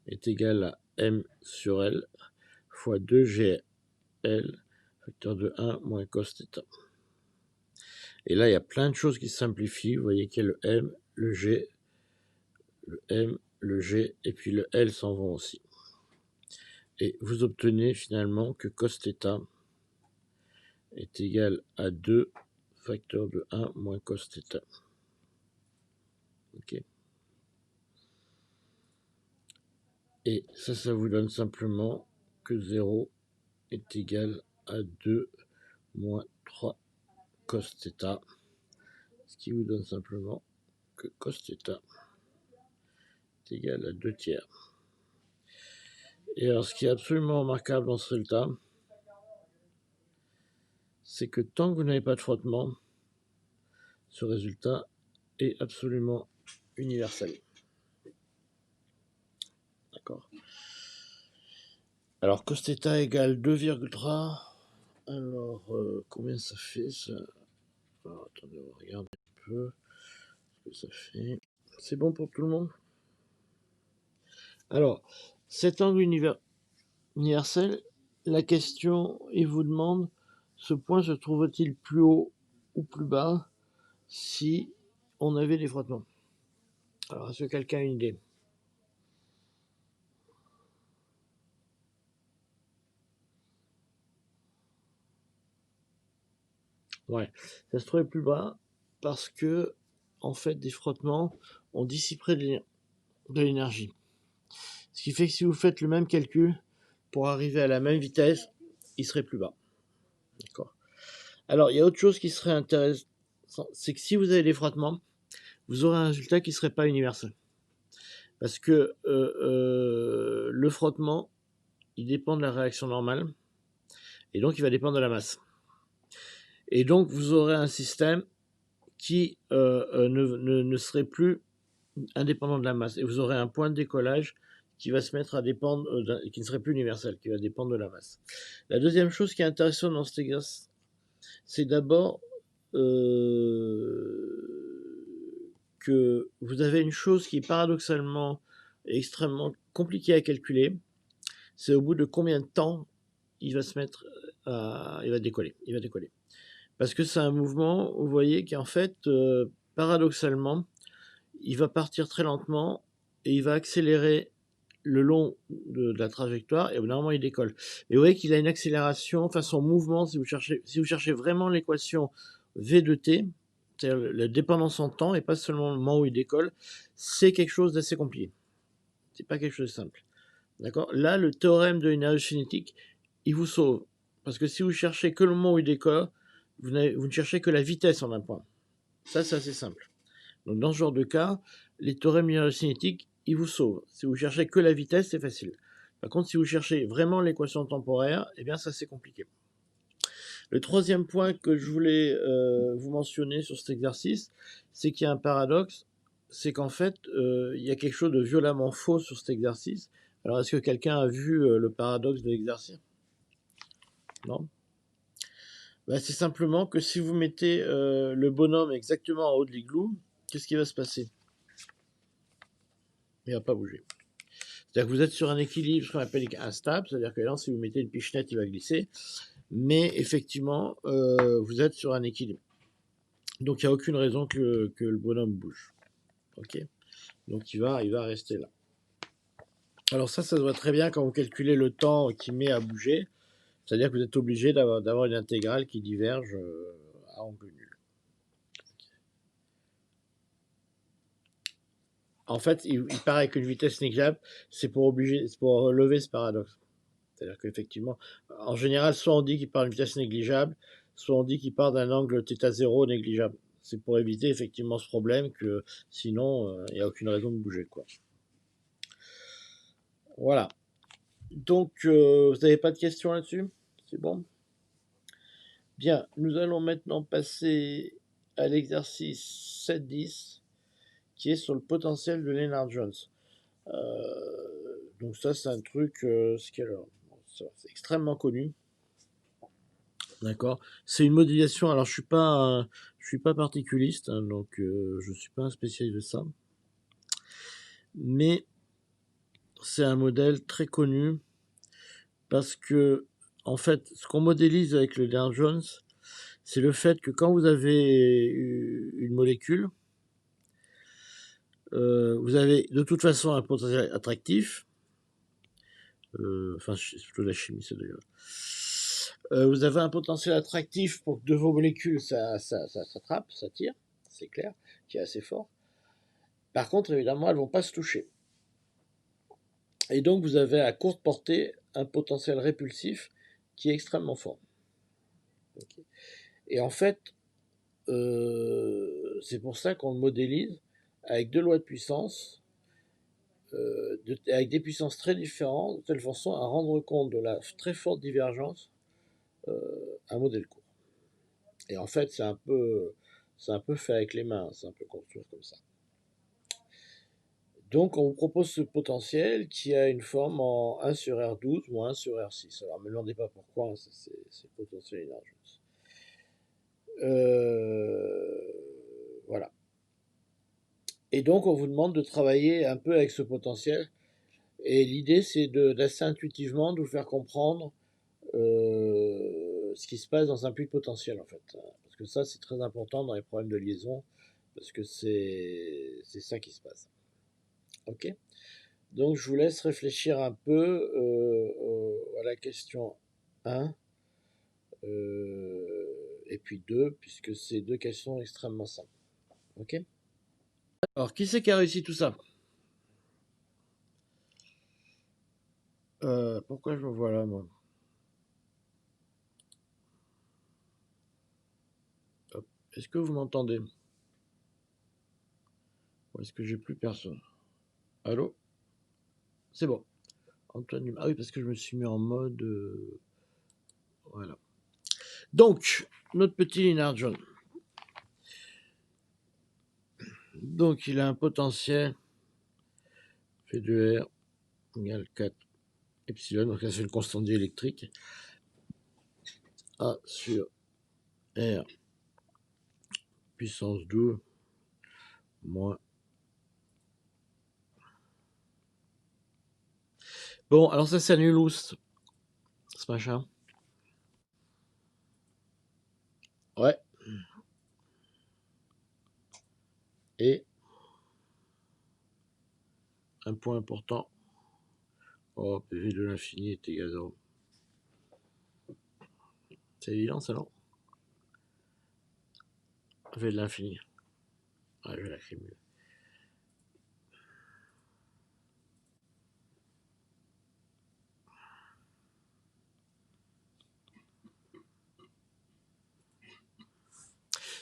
est égal à m sur L fois 2gl, facteur de 1 moins cos θ. Et là, il y a plein de choses qui se simplifient. Vous voyez qu'il y a le m, le g, le m, le g, et puis le L s'en vont aussi. Et vous obtenez finalement que cos θ est égal à 2 facteur de 1 moins cos θ. Ok. Et ça vous donne simplement que 0 est égal à 2 moins 3 cos θ, ce qui vous donne simplement que cos θ est égal à 2 tiers. Et alors, ce qui est absolument remarquable dans ce résultat, c'est que tant que vous n'avez pas de frottement, ce résultat est absolument universel. D'accord. Alors, cos θ égale 2,3. Alors, combien ça fait ça? Alors, attendez, on va regarder un peu ce que ça fait. C'est bon pour tout le monde? Alors, cet angle universel, la question, il vous demande, ce point se trouve-t-il plus haut ou plus bas si on avait des frottements? Alors, est-ce que quelqu'un a une idée? Ouais, ça se trouvait plus bas parce que, en fait, des frottements, on dissiperait de l'énergie. Ce qui fait que si vous faites le même calcul, pour arriver à la même vitesse, il serait plus bas. D'accord. Alors, il y a autre chose qui serait intéressant, c'est que si vous avez des frottements, vous aurez un résultat qui ne serait pas universel. Parce que le frottement, il dépend de la réaction normale, et donc il va dépendre de la masse. Et donc, vous aurez un système qui ne serait plus indépendant de la masse. Et vous aurez un point de décollage qui va se mettre à dépendre, qui ne serait plus universel, qui va dépendre de la masse. La deuxième chose qui est intéressante dans cet exercice, c'est d'abord que vous avez une chose qui est paradoxalement extrêmement compliquée à calculer, c'est au bout de combien de temps il va se mettre il va décoller. Parce que c'est un mouvement, vous voyez, qui en fait, paradoxalement, il va partir très lentement et il va accélérer le long de la trajectoire et normalement il décolle. Et vous voyez qu'il a une accélération, enfin son mouvement, si vous cherchez vraiment l'équation V de t, c'est-à-dire la dépendance en temps et pas seulement le moment où il décolle, c'est quelque chose d'assez compliqué. C'est pas quelque chose de simple. D'accord? Là, le théorème de l'énergie cinétique, il vous sauve. Parce que si vous cherchez que le moment où il décolle, vous ne cherchez que la vitesse en un point. Ça, c'est assez simple. Donc dans ce genre de cas, les théorèmes d'énergie cinétique, ils vous sauvent. Si vous cherchez que la vitesse, c'est facile. Par contre, si vous cherchez vraiment l'équation temporaire, eh bien ça c'est compliqué. Le troisième point que je voulais vous mentionner sur cet exercice, c'est qu'il y a un paradoxe, c'est qu'en fait, il y a quelque chose de violemment faux sur cet exercice. Alors, est-ce que quelqu'un a vu le paradoxe de l'exercice? Non? Ben, c'est simplement que si vous mettez le bonhomme exactement en haut de l'igloo, qu'est-ce qui va se passer? Il ne va pas bouger. C'est-à-dire que vous êtes sur un équilibre, ce qu'on appelle instable, c'est-à-dire que là, si vous mettez une pichenette, il va glisser, mais effectivement, vous êtes sur un équilibre. Donc, il n'y a aucune raison que le bonhomme bouge. Ok. Donc, il va rester là. Alors ça se voit très bien quand vous calculez le temps qu'il met à bouger, c'est-à-dire que vous êtes obligé d'avoir une intégrale qui diverge à angle nul. En fait, il paraît qu'une vitesse négligeable, c'est pour relever ce paradoxe. C'est-à-dire qu'effectivement, en général, soit on dit qu'il part d'une vitesse négligeable, soit on dit qu'il part d'un angle θ0 négligeable. C'est pour éviter effectivement ce problème que sinon, il n'y a aucune raison de bouger, quoi. Voilà. Donc, vous n'avez pas de questions là-dessus? C'est bon? Bien, nous allons maintenant passer à l'exercice 7-10, qui est sur le potentiel de Lennard-Jones. Donc ça, c'est un truc, c'est extrêmement connu. D'accord. C'est une modélisation. Alors, je suis pas particuliste, hein, donc je suis pas un spécialiste de ça. Mais c'est un modèle très connu parce que, en fait, ce qu'on modélise avec le Lennard-Jones, c'est le fait que quand vous avez une molécule, vous avez de toute façon un potentiel attractif. Enfin, c'est plutôt la chimie, ça d'ailleurs. Vous avez un potentiel attractif pour que de vos molécules, ça s'attrape, ça tire, c'est clair, qui est assez fort. Par contre, évidemment, elles ne vont pas se toucher. Et donc, vous avez à courte portée un potentiel répulsif qui est extrêmement fort. Okay. Et en fait, c'est pour ça qu'on le modélise avec deux lois de puissance, avec des puissances très différentes, de telle façon à rendre compte de la très forte divergence un modèle court. Et en fait, c'est un peu fait avec les mains, c'est un peu construit comme ça. Donc on vous propose ce potentiel qui a une forme en 1 sur R12 moins 1 sur R6. Alors ne me demandez pas pourquoi, hein, c'est le potentiel énergétique. Voilà. Et donc on vous demande de travailler un peu avec ce potentiel. Et l'idée c'est d'assez intuitivement de vous faire comprendre ce qui se passe dans un puits de potentiel en fait. Parce que ça c'est très important dans les problèmes de liaison, parce que c'est ça qui se passe. Ok. Donc je vous laisse réfléchir un peu à la question 1 et puis 2, puisque c'est deux questions extrêmement simples. Ok. Alors, qui c'est qui a réussi tout ça? Pourquoi je me vois là, moi? Est-ce que vous m'entendez? Ou est-ce que j'ai plus personne? Allô? C'est bon. Antoine, ah oui, parce que je me suis mis en mode... voilà. Donc, notre petit Lennard John. Donc, il a un potentiel P de R égale 4 epsilon. Donc, ça, c'est une constante diélectrique. A sur R puissance 12 moins. Bon, alors ça, c'est nul ce machin. Ouais. Et un point important. Oh, PV de l'infini est égal à 0. C'est évident, ça, non? PV de l'infini. Ah, je vais l'écrire mieux.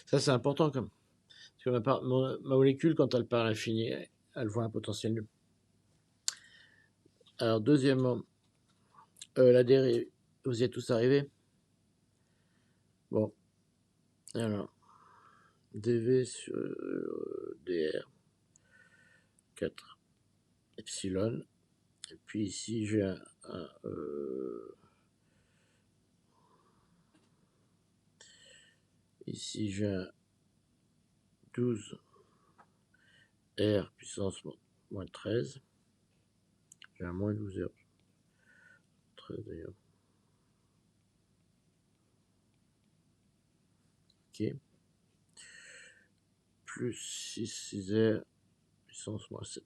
Ça, c'est important, comme. Parce que ma molécule, quand elle part à l'infini, elle voit un potentiel nul. Alors, deuxièmement, la dérive, vous y êtes tous arrivés? Bon. Alors, dv sur dr 4 epsilon. Et puis ici, j'ai ici, j'ai un 12 R puissance moins 13. J'ai un moins 12 R. 13 d'ailleurs. Ok. Plus 6 R puissance moins 7.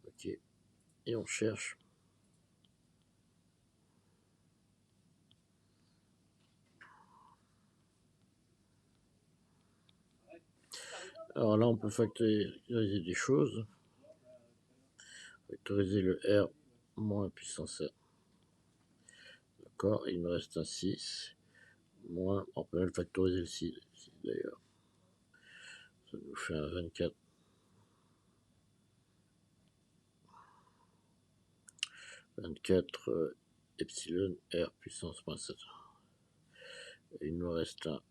Ok. Et on cherche. Alors là, on peut factoriser des choses. Factoriser le R moins puissance R. D'accord. Il me reste un 6. Moins. On peut même factoriser le 6 d'ailleurs. Ça nous fait un 24. 24 epsilon R puissance moins 7. Et il me reste un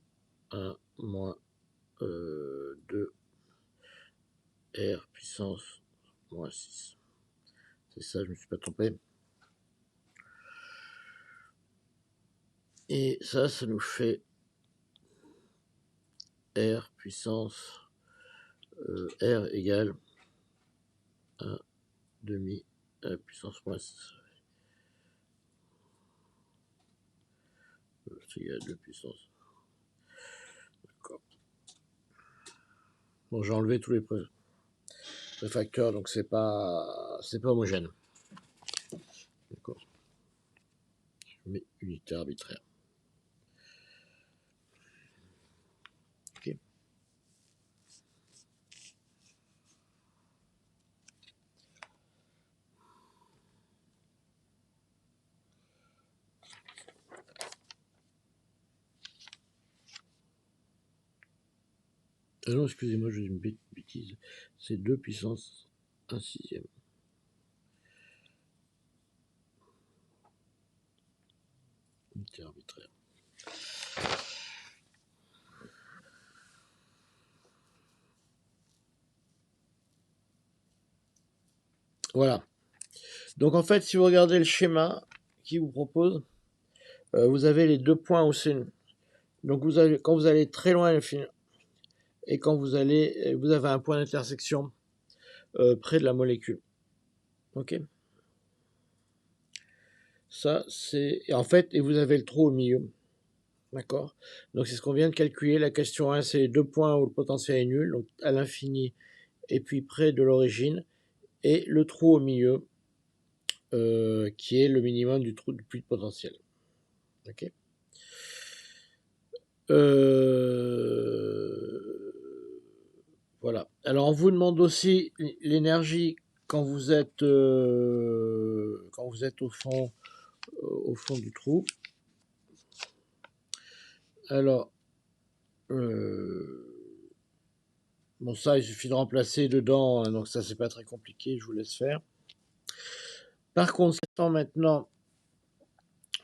1 moins 2 R puissance moins 6. C'est ça, je ne me suis pas trompé. Et ça, ça nous fait R puissance R égale 1 demi puissance moins 6. C'est égal à 2 puissance. D'accord. Bon, j'ai enlevé tous les préfacteurs, donc c'est pas homogène. D'accord. Je mets unité arbitraire. Ok. Ah non, excusez-moi, je dis une bêtise. C'est 2 puissance 1 sixième. Unité arbitraire. Voilà. Donc en fait, si vous regardez le schéma qu'il vous propose, vous avez les 2 points au C. Donc quand vous allez très loin à l'infini, et quand vous avez un point d'intersection près de la molécule. Ok. Ça, c'est... En fait, et vous avez le trou au milieu. D'accord. Donc c'est ce qu'on vient de calculer. La question 1, c'est les 2 points où le potentiel est nul, donc à l'infini, et puis près de l'origine, et le trou au milieu, qui est le minimum du trou du puits de potentiel. Ok. Voilà. Alors on vous demande aussi l'énergie quand vous êtes au fond du trou. Alors bon, ça il suffit de remplacer dedans, hein, donc ça c'est pas très compliqué, je vous laisse faire. Par contre, maintenant,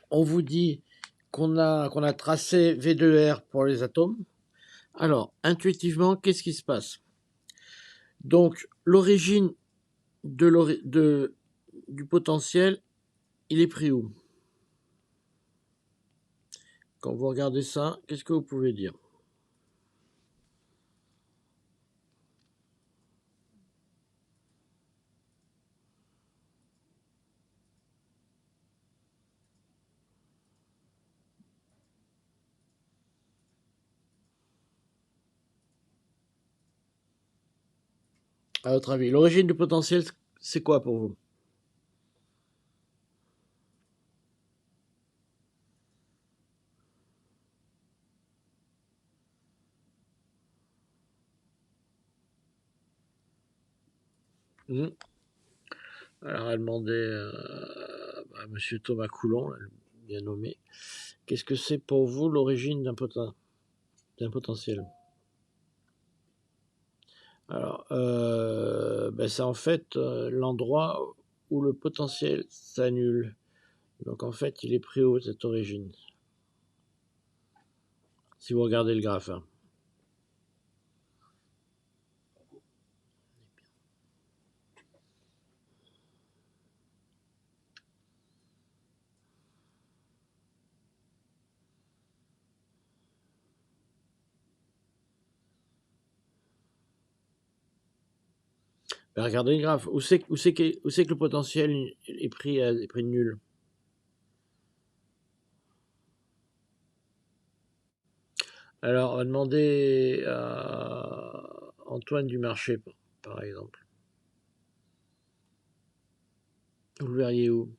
on vous dit qu'on a tracé V2R pour les atomes. Alors, intuitivement, qu'est-ce qui se passe? Donc, l'origine du potentiel, il est pris où? Quand vous regardez ça, qu'est-ce que vous pouvez dire? À votre avis, l'origine du potentiel, c'est quoi pour vous? Alors, elle demandait à M. Thomas Coulon, bien nommé, qu'est-ce que c'est pour vous l'origine d'un potentiel? Alors, c'est en fait l'endroit où le potentiel s'annule. Donc, en fait, il est pris où cette origine? Si vous regardez le graphe. Hein. Regardez le graphe. Où c'est que le potentiel est pris de nul? Alors, on va demander à Antoine Dumarché, par exemple. Vous le verriez où?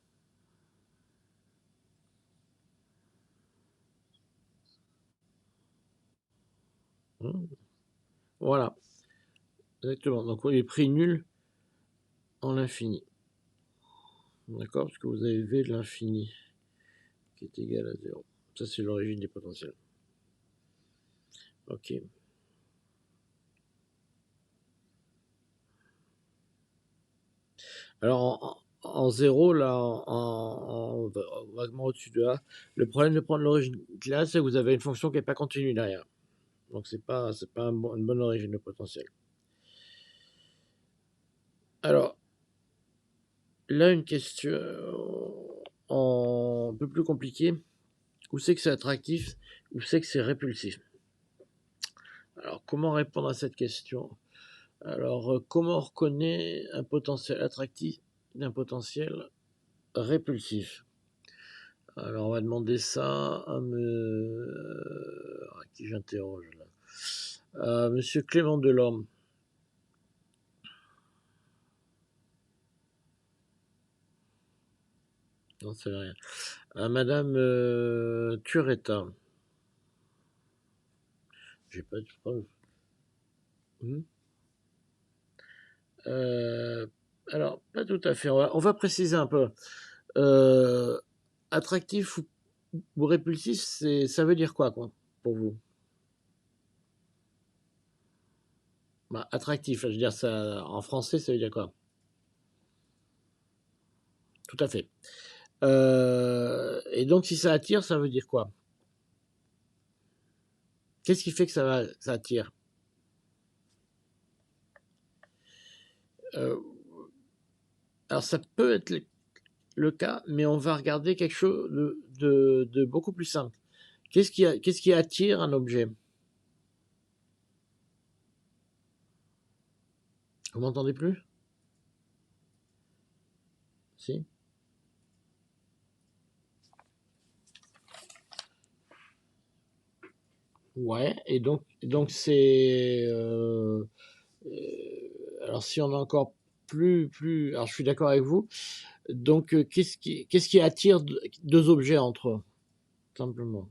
Voilà, exactement. Donc, il est pris nul en l'infini. D'accord? Parce que vous avez V de l'infini qui est égal à 0. Ça, c'est l'origine des potentiels. Ok. Alors, en 0, là, vaguement au-dessus de A, le problème de prendre l'origine là, c'est que vous avez une fonction qui n'est pas continue derrière. Donc, c'est pas une bonne origine de potentiel. Alors, là, une question un peu plus compliquée. Où c'est que c'est attractif? Où c'est que c'est répulsif? Alors, comment répondre à cette question? Alors, comment on reconnaît un potentiel attractif d'un potentiel répulsif? Alors, on va demander ça à qui j'interroge là? Monsieur Clément Delorme. Non, c'est rien. À Madame Turetta. J'ai pas de preuve. Alors, pas tout à fait. On va préciser un peu. Attractif ou répulsif, ça veut dire quoi pour vous? Attractif, je veux dire, ça, en français, ça veut dire quoi? Tout à fait. Et donc, si ça attire, ça veut dire quoi? Qu'est-ce qui fait que ça attire? Euh, Alors ça peut être le cas, mais on va regarder quelque chose de beaucoup plus simple. Qu'est-ce qui attire un objet? Vous m'entendez plus? Si? Ouais, et donc c'est... alors si on est encore plus... Alors je suis d'accord avec vous. Donc qu'est-ce qui attire deux objets entre eux, simplement?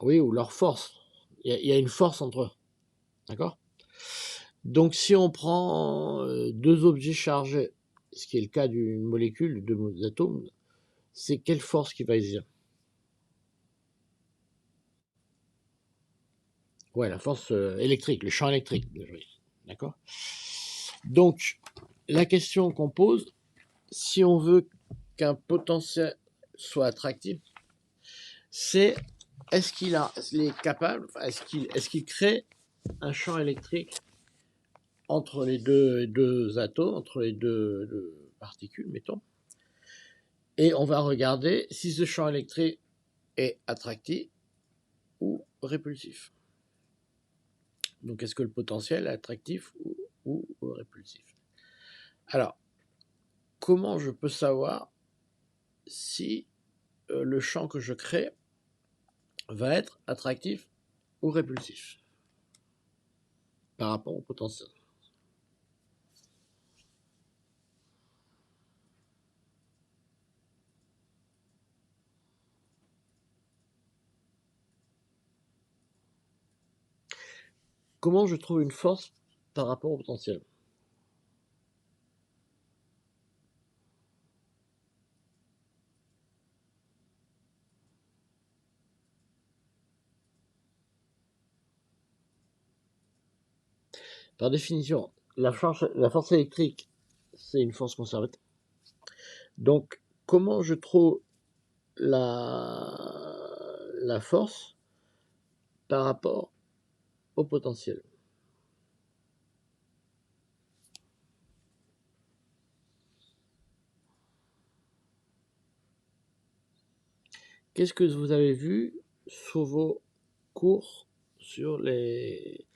Oui, ou leur force. Il y a une force entre eux, d'accord? Donc si on prend deux objets chargés, ce qui est le cas d'une molécule, de deux atomes, c'est quelle force qui va agir? Ouais, la force électrique, le champ électrique, d'accord? Donc, la question qu'on pose, si on veut qu'un potentiel soit attractif, c'est est-ce qu'il est capable, est-ce qu'il crée un champ électrique entre les deux atomes, entre les deux particules, mettons, et on va regarder si ce champ électrique est attractif ou répulsif. Donc, est-ce que le potentiel est attractif ou répulsif? Alors, comment je peux savoir si le champ que je crée va être attractif ou répulsif par rapport au potentiel? Comment je trouve une force par rapport au potentiel? Par définition, la force électrique, c'est une force conservatrice. Donc, comment je trouve la force par rapport au potentiel? Qu'est-ce que vous avez vu sur vos cours sur les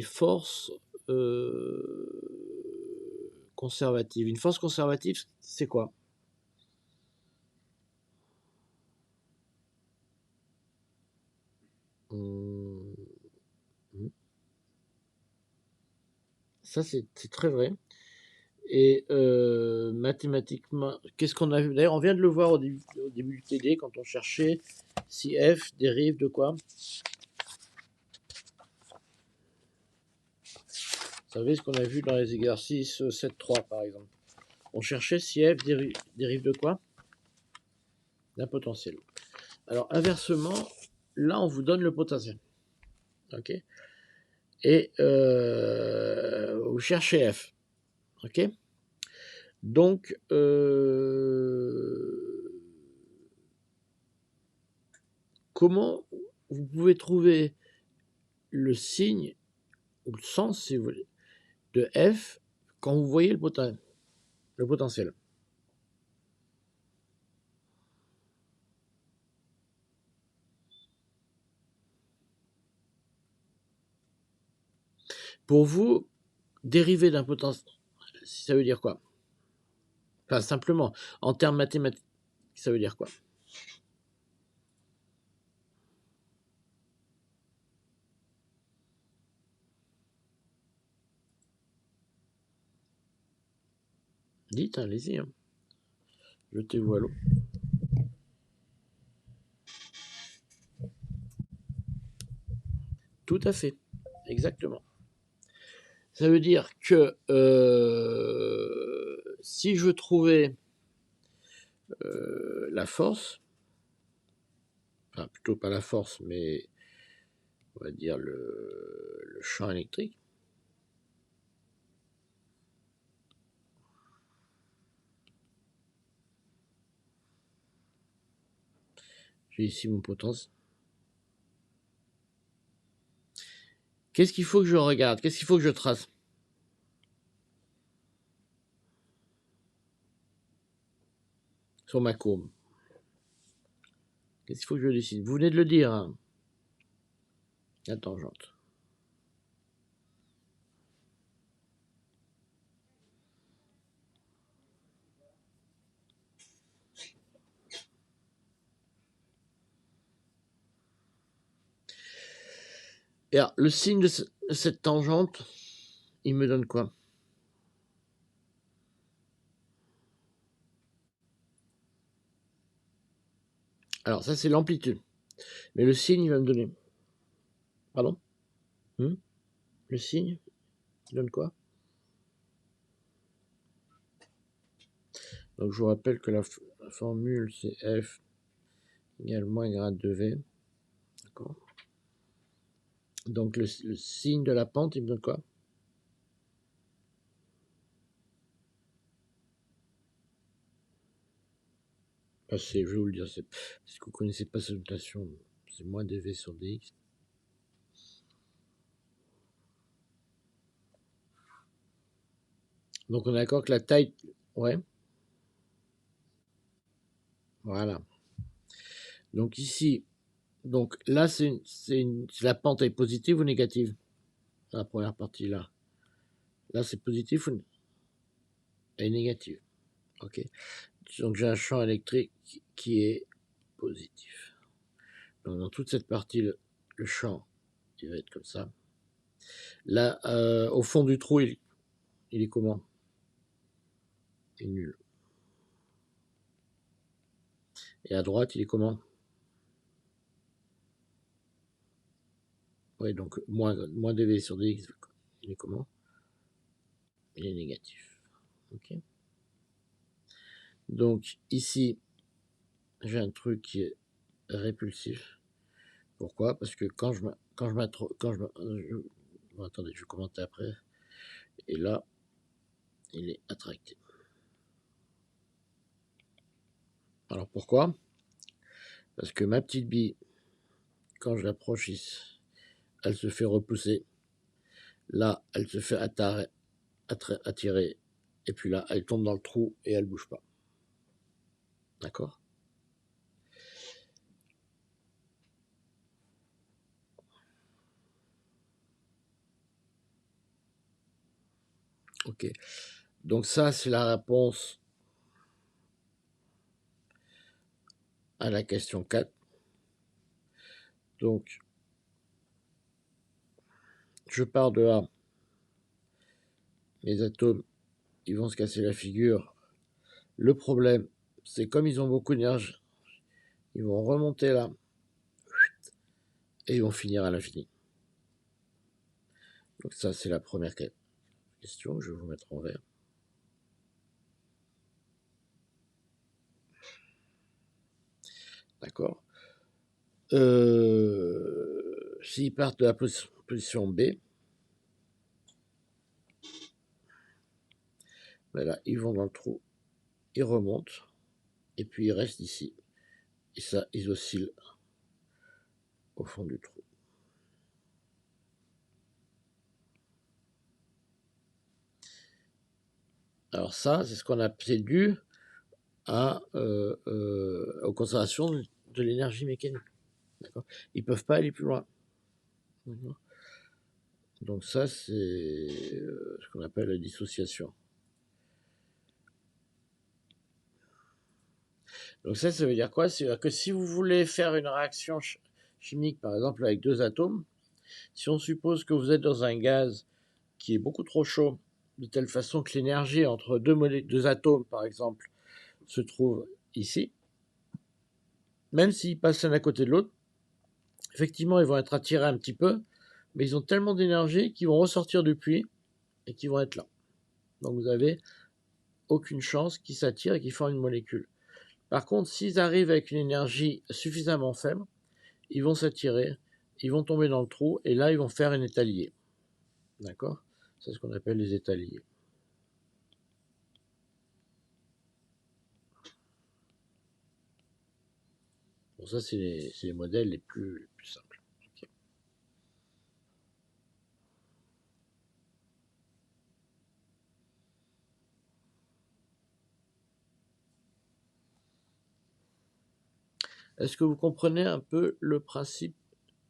forces conservatives? Une force conservative, c'est quoi? Hum, Ça, c'est très vrai. Et mathématiquement, qu'est-ce qu'on a vu? D'ailleurs, on vient de le voir au début du TD quand on cherchait si f dérive de quoi? Vous savez ce qu'on a vu dans les exercices 7.3 par exemple. On cherchait si f dérive de quoi? D'un potentiel. Alors inversement, là on vous donne le potentiel. Ok? Et vous cherchez f. Ok? Donc, comment vous pouvez trouver le signe ou le sens, si vous voulez, de f quand vous voyez le potentiel? Pour vous, dériver d'un potentiel, ça veut dire quoi? Enfin, simplement, en termes mathématiques, ça veut dire quoi? Dites, allez-y, hein. Jetez-vous à l'eau. Tout à fait, exactement. Ça veut dire que si je trouvais la force, enfin plutôt pas la force, mais on va dire le champ électrique, j'ai ici mon potentiel. Qu'est-ce qu'il faut que je regarde? Qu'est-ce qu'il faut que je trace? Sur ma courbe. Qu'est-ce qu'il faut que je dessine? Vous venez de le dire, hein. La tangente. Et alors, le signe de cette tangente, il me donne quoi? Alors, ça, c'est l'amplitude. Mais le signe, il va me donner... Pardon? Le signe, il donne quoi? Donc, je vous rappelle que la formule, c'est F égale moins grade de V. D'accord. Donc, le signe de la pente, il me donne quoi? Je vais vous le dire, si vous ne connaissez pas cette notation, c'est moins dv sur dx. Donc on est d'accord que la taille... Ouais. Voilà. Donc ici, donc là, la pente est positive ou négative? La première partie, là. Là, c'est positif ou négative? Ok. Donc j'ai un champ électrique qui est positif. Donc dans toute cette partie, le champ, il va être comme ça. Là, au fond du trou, il est comment? Il est nul. Et à droite, il est comment? Oui, donc moins dv sur dx, il est comment? Il est négatif. Ok. Donc ici, j'ai un truc qui est répulsif. Pourquoi? Parce que quand je bon, attendez, je vais commenter après. Et là, il est attracté. Alors pourquoi? Parce que ma petite bille, quand je l'approche ici, elle se fait repousser. Là, elle se fait attirer. Et puis là, elle tombe dans le trou et elle bouge pas. D'accord? Ok. Donc ça, c'est la réponse à la question 4. Donc, je pars de A. Les atomes, ils vont se casser la figure. Le problème, c'est comme ils ont beaucoup d'énergie, ils vont remonter là et ils vont finir à l'infini. Donc ça, c'est la première question. Je vais vous mettre en vert. D'accord. S'ils partent de la position B, ben là, ils vont dans le trou, ils remontent, et puis ils restent ici. Et ça, ils oscillent au fond du trou. Alors ça, c'est ce qu'on a, c'est dû aux conservations de l'énergie mécanique. Ils ne peuvent pas aller plus loin. Donc ça, c'est ce qu'on appelle la dissociation. Donc ça veut dire quoi? C'est-à-dire que si vous voulez faire une réaction chimique, par exemple avec deux atomes, si on suppose que vous êtes dans un gaz qui est beaucoup trop chaud, de telle façon que l'énergie entre deux atomes, par exemple, se trouve ici, même s'ils passent l'un à côté de l'autre, effectivement, ils vont être attirés un petit peu, mais ils ont tellement d'énergie qu'ils vont ressortir du puits et qu'ils vont être là. Donc vous n'avez aucune chance qu'ils s'attirent et qu'ils forment une molécule. Par contre, s'ils arrivent avec une énergie suffisamment faible, ils vont s'attirer, ils vont tomber dans le trou, et là, ils vont faire un état lié. D'accord? C'est ce qu'on appelle les états liés. Bon, ça, c'est les modèles les plus simples. Okay. Est-ce que vous comprenez un peu le principe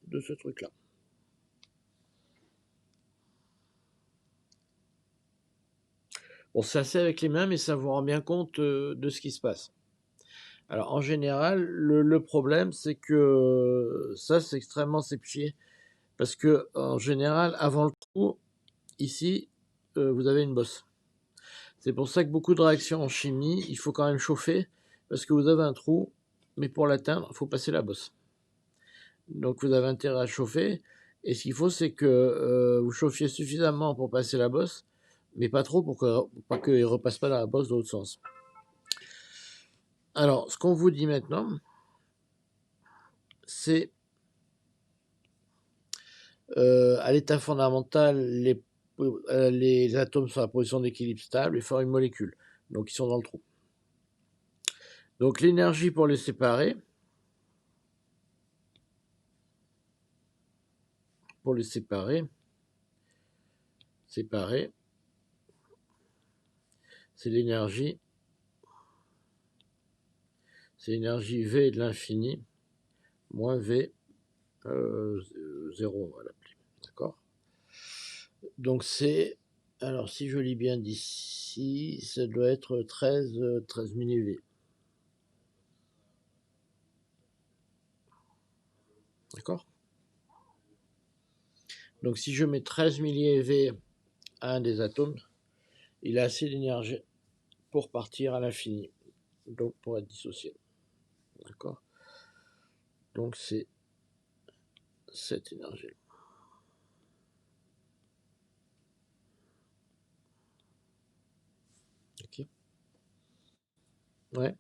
de ce truc-là? Bon, c'est assez avec les mains, mais ça vous rend bien compte de ce qui se passe. Alors, en général, le problème, c'est que ça, c'est extrêmement sépifié. Parce que, en général, avant le trou, ici, vous avez une bosse. C'est pour ça que beaucoup de réactions en chimie, il faut quand même chauffer, parce que vous avez un trou, mais pour l'atteindre, il faut passer la bosse. Donc, vous avez intérêt à chauffer. Et ce qu'il faut, c'est que vous chauffiez suffisamment pour passer la bosse, mais pas trop pour qu'il ne repasse pas la bosse dans l'autre sens. Alors, ce qu'on vous dit maintenant, c'est à l'état fondamental, les atomes sont à position d'équilibre stable et forment une molécule. Donc, ils sont dans le trou. Donc, l'énergie pour les séparer, c'est l'énergie V de l'infini moins V 0, on va l'appeler. D'accord? Donc c'est, alors si je lis bien d'ici, ça doit être 13 millieV. D'accord? Donc si je mets 13 millieV à un des atomes, il a assez d'énergie pour partir à l'infini, donc pour être dissocié. D'accord? Donc c'est cette énergie. Ok? Ouais.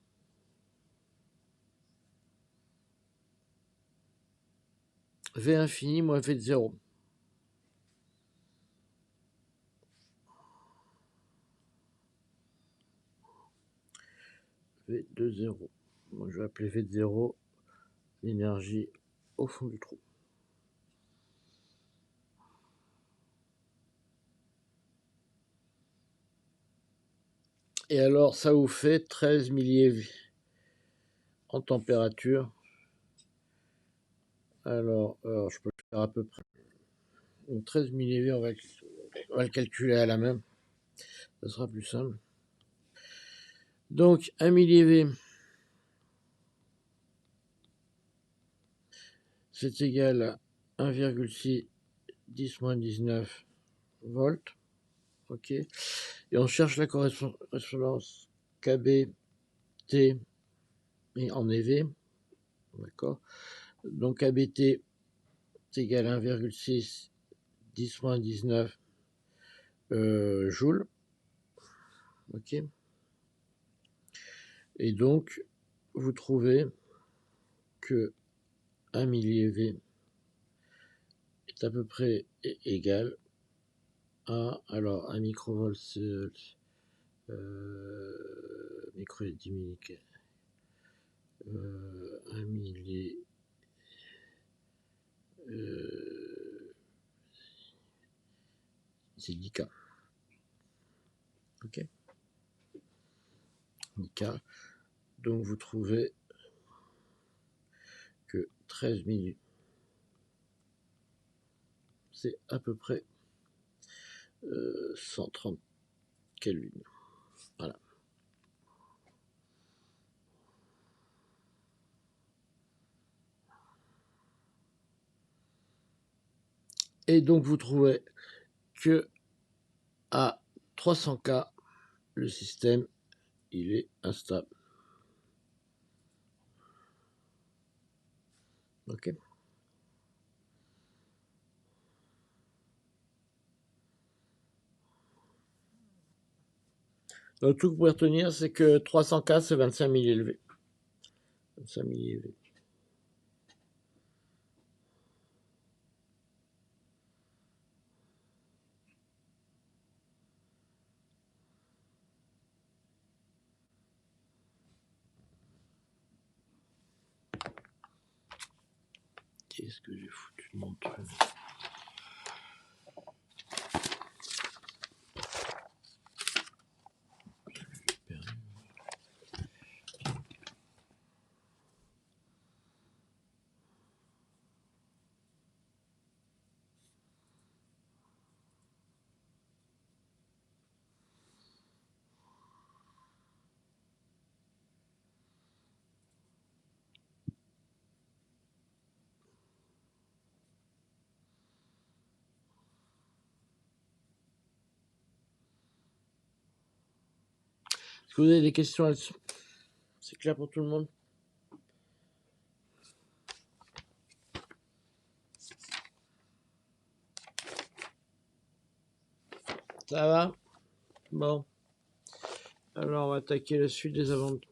V infini moins V de 0. V de 0. Moi, je vais appeler V de 0 l'énergie au fond du trou. Et alors, ça vous fait 13 millieV en température. Alors, je peux le faire à peu près. Donc, 13 millieV, on va le calculer à la main. Ça sera plus simple. Donc, 1 millieV, c'est égal à 1,6 10 moins 19 volts. OK. Et on cherche la correspondance KB, T et en EV. D'accord. Donc, KBT, c'est égal à 1,6 10 moins 19 joules. OK. Et donc, vous trouvez que 1 millieV est à peu près égal à, alors, 1 microvolt, micro 10 milliquet, 1 milli, c'est 10 K. Ok, 10 K. Donc vous trouvez que 13 milli, c'est à peu près 130 Kelvin. Voilà. Et donc vous trouvez que à 300 K, le système, il est instable. Ok. Donc tout que vous pouvez retenir, c'est que 300K, c'est 25 millieV. 25 millieV. Qu'est-ce que j'ai foutu de mon truc? Est-ce que vous avez des questions là-dessus? C'est clair pour tout le monde? Ça va? Bon. Alors, on va attaquer la suite des avantages.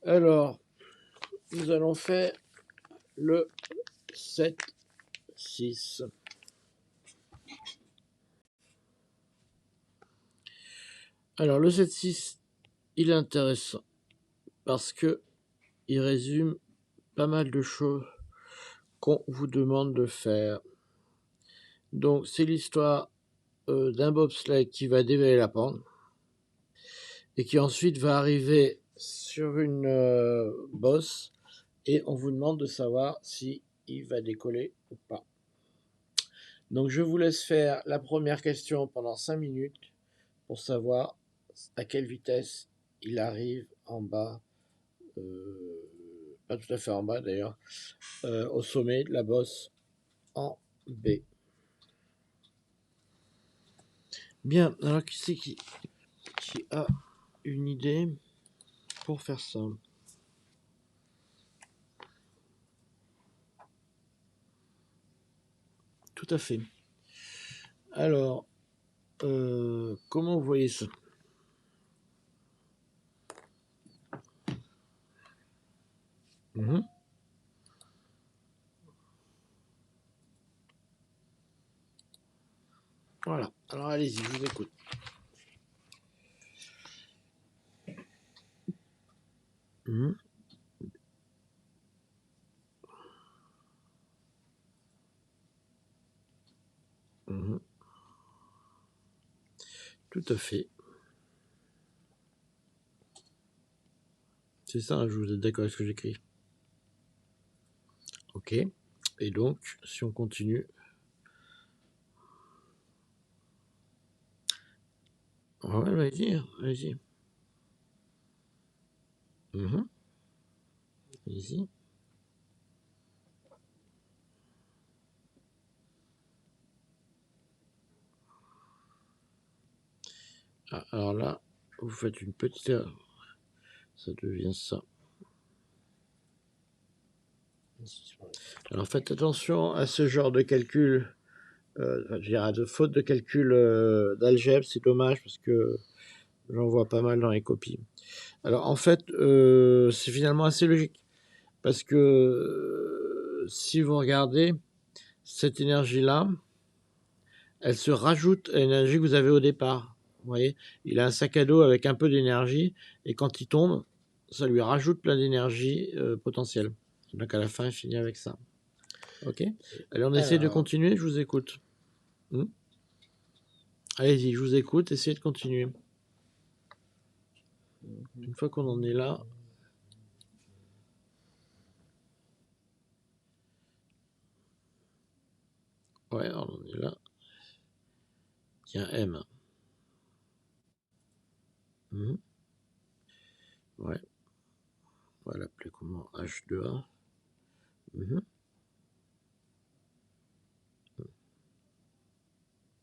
Alors, nous allons faire le 7-6. Alors, le 7-6, il est intéressant parce que il résume pas mal de choses qu'on vous demande de faire. Donc, c'est l'histoire d'un bobsleigh qui va dévaler la pente et qui ensuite va arriver sur une bosse et on vous demande de savoir si il va décoller ou pas. Donc je vous laisse faire la première question pendant 5 minutes pour savoir à quelle vitesse il arrive en bas, pas tout à fait en bas d'ailleurs, au sommet de la bosse en B. Bien, alors qui c'est qui a une idée pour faire ça? Tout à fait. Alors, comment vous voyez ça? Voilà, alors allez-y, je vous écoute. Mmh. Mmh. Tout à fait. C'est ça, je vous êtes d'accord avec ce que j'écris. Ok. Et donc, si on continue. Ouais, allez-y, allez-y. Allez-y. Ah, alors là, vous faites une petite erreur. Ça devient ça. Alors faites attention à ce genre de calcul, je dirais de faute de calcul d'algèbre, c'est dommage parce que j'en vois pas mal dans les copies. Alors en fait, c'est finalement assez logique parce que si vous regardez cette énergie-là, elle se rajoute à l'énergie que vous avez au départ. Vous voyez, il a un sac à dos avec un peu d'énergie et quand il tombe, ça lui rajoute plein d'énergie potentielle. Donc à la fin, il finit avec ça. Ok. Allez, on essaie de continuer, je vous écoute. Allez-y, je vous écoute, essayez de continuer. Une fois qu'on en est là. Ouais, on en est là. Tiens, M. Ouais. On va l'appeler comment? H2A.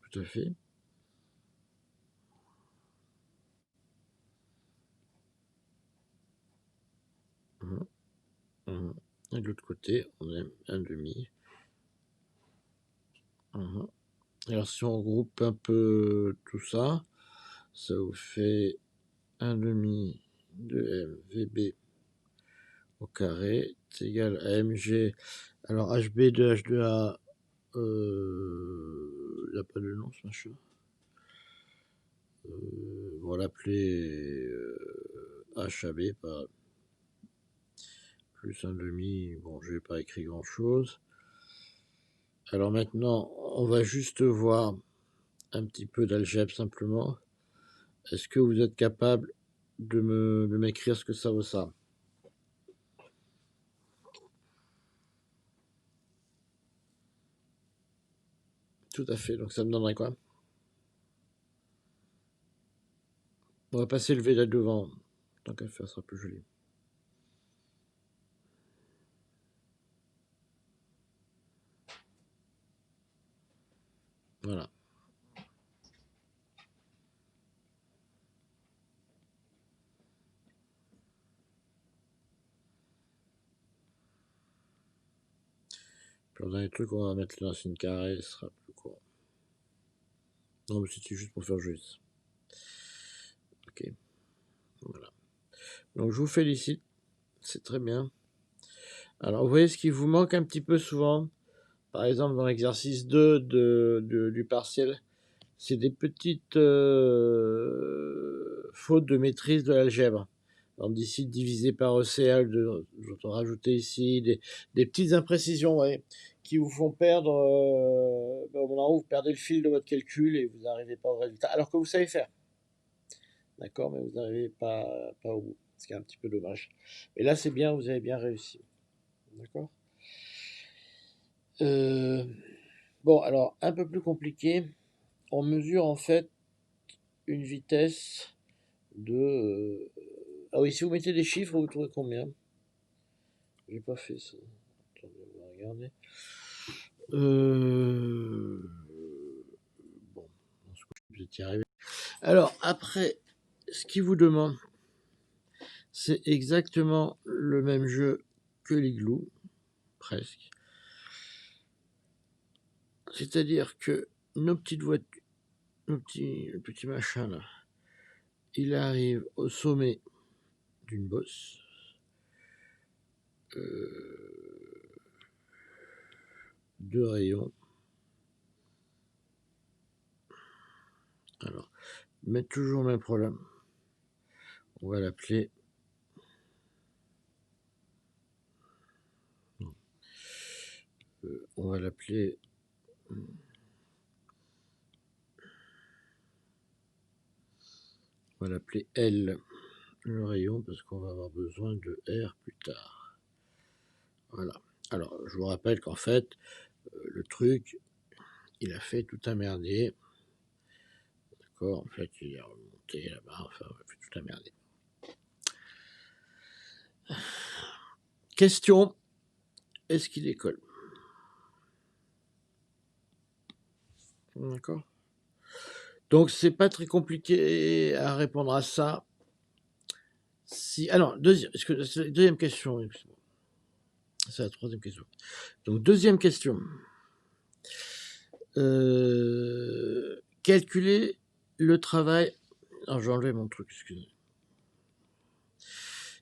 Tout à fait. Et de l'autre côté, on a un demi. Alors si on regroupe un peu tout ça, ça vous fait 1 demi de MVB au carré, c'est égal à MG. Alors HB de H2A, il n'y a pas de nom ce machin. On va l'appeler HAB, pas plus 1 demi. Bon, je n'ai pas écrit grand chose. Alors maintenant, on va juste voir un petit peu d'algèbre simplement. Est-ce que vous êtes capable de m'écrire ce que ça vaut ça? Tout à fait, donc ça me donnerait quoi? On va passer le V là devant, tant qu'à faire, ça sera plus joli. Voilà. Puis dans les trucs, on va mettre le racine carrée, ce sera plus court. Non, mais c'était juste pour faire joli. Ok. Voilà. Donc je vous félicite. C'est très bien. Alors vous voyez ce qui vous manque un petit peu souvent, par exemple dans l'exercice 2 du partiel, c'est des petites fautes de maîtrise de l'algèbre. D'ici divisé par ECL, je vais rajouter ici des petites imprécisions, ouais, qui vous font perdre, au moment où vous perdez le fil de votre calcul et vous n'arrivez pas au résultat, alors que vous savez faire. D'accord, mais vous n'arrivez pas au bout, ce qui est un petit peu dommage. Et là, c'est bien, vous avez bien réussi. D'accord. Bon, alors, un peu plus compliqué, on mesure en fait une vitesse de... Ah oui, si vous mettez des chiffres, vous trouvez combien? J'ai pas fait ça. Attendez, on va regarder. Bon, vous êtes y arrivé. Alors, après, ce qu'il vous demande, c'est exactement le même jeu que l'igloo, presque. C'est-à-dire que nos petites voitures, le petit machin là, il arrive au sommet d'une bosse. Deux rayons. Alors, mais toujours le même problème. On va l'appeler. On va l'appeler. On va l'appeler L, le rayon, parce qu'on va avoir besoin de R plus tard. Voilà. Alors, je vous rappelle qu'en fait, le truc, il a fait tout un merdier. D'accord. En fait, il est remonté là-bas. Enfin, il a fait tout un merdier. Question, est-ce qu'il décolle? D'accord. Donc, c'est pas très compliqué à répondre à ça. Si, alors, deuxième question. C'est la troisième question. Donc, deuxième question. Calculer le travail. Alors, j'ai enlevé mon truc, excusez-moi.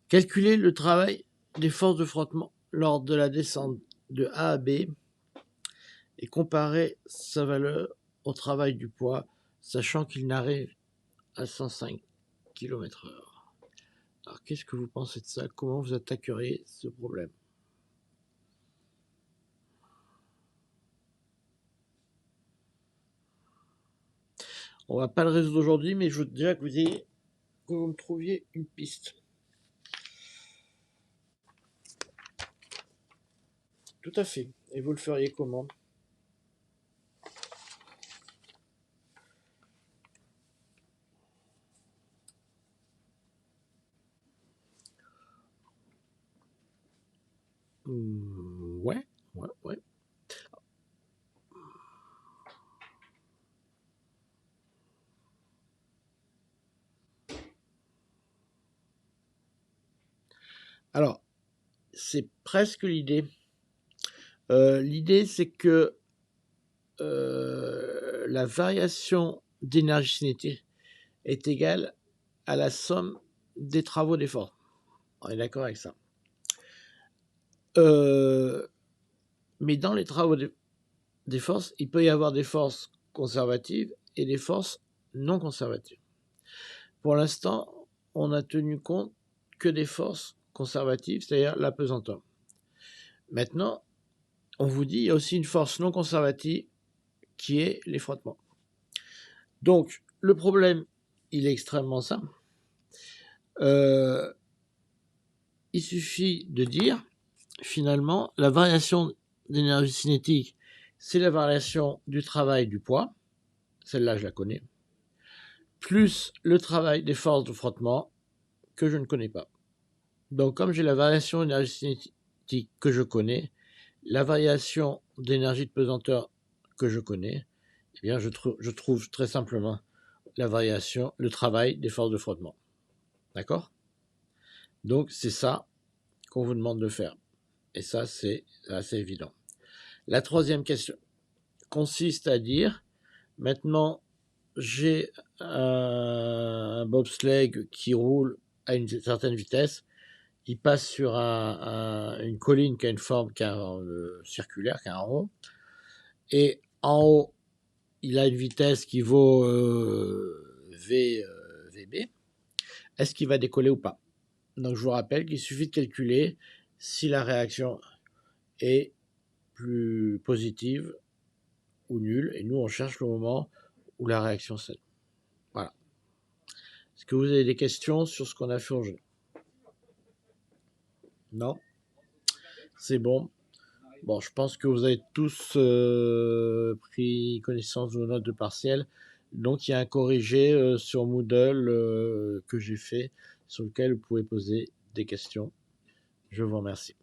Calculer le travail des forces de frottement lors de la descente de A à B et comparer sa valeur au travail du poids, sachant qu'il n'arrive à 105 km/h. Alors, qu'est-ce que vous pensez de ça? Comment vous attaqueriez ce problème? On va pas le résoudre aujourd'hui, mais je veux déjà que vous me trouviez une piste. Tout à fait. Et vous le feriez comment? Ouais. Alors, c'est presque l'idée. L'idée, c'est que la variation d'énergie cinétique est égale à la somme des travaux d'effort. On est d'accord avec ça. Mais dans les travaux des forces, il peut y avoir des forces conservatives et des forces non conservatives. Pour l'instant, on a tenu compte que des forces conservatives, c'est-à-dire l'apesanteur. Maintenant, on vous dit qu'il y a aussi une force non conservative qui est les frottements. Donc, le problème, il est extrêmement simple. Il suffit de dire, finalement, la variation d'énergie cinétique, c'est la variation du travail du poids, celle-là je la connais, plus le travail des forces de frottement que je ne connais pas. Donc comme j'ai la variation d'énergie cinétique que je connais, la variation d'énergie de pesanteur que je connais, Eh bien, je trouve très simplement la variation, le travail des forces de frottement. D'accord? Donc, c'est ça qu'on vous demande de faire. Et ça, c'est assez évident. La troisième question consiste à dire, maintenant, j'ai un bobsleigh qui roule à une certaine vitesse, il passe sur une colline qui a une forme circulaire, qui a un rond, et en haut, il a une vitesse qui vaut VB. Est-ce qu'il va décoller ou pas? Donc je vous rappelle qu'il suffit de calculer si la réaction est plus positive ou nulle, et nous on cherche le moment où la réaction cède. Voilà. Est-ce que vous avez des questions sur ce qu'on a fait aujourd'hui? Non? C'est bon. Bon, je pense que vous avez tous pris connaissance de vos notes de partiel. Donc, il y a un corrigé sur Moodle que j'ai fait, sur lequel vous pouvez poser des questions. Je vous remercie.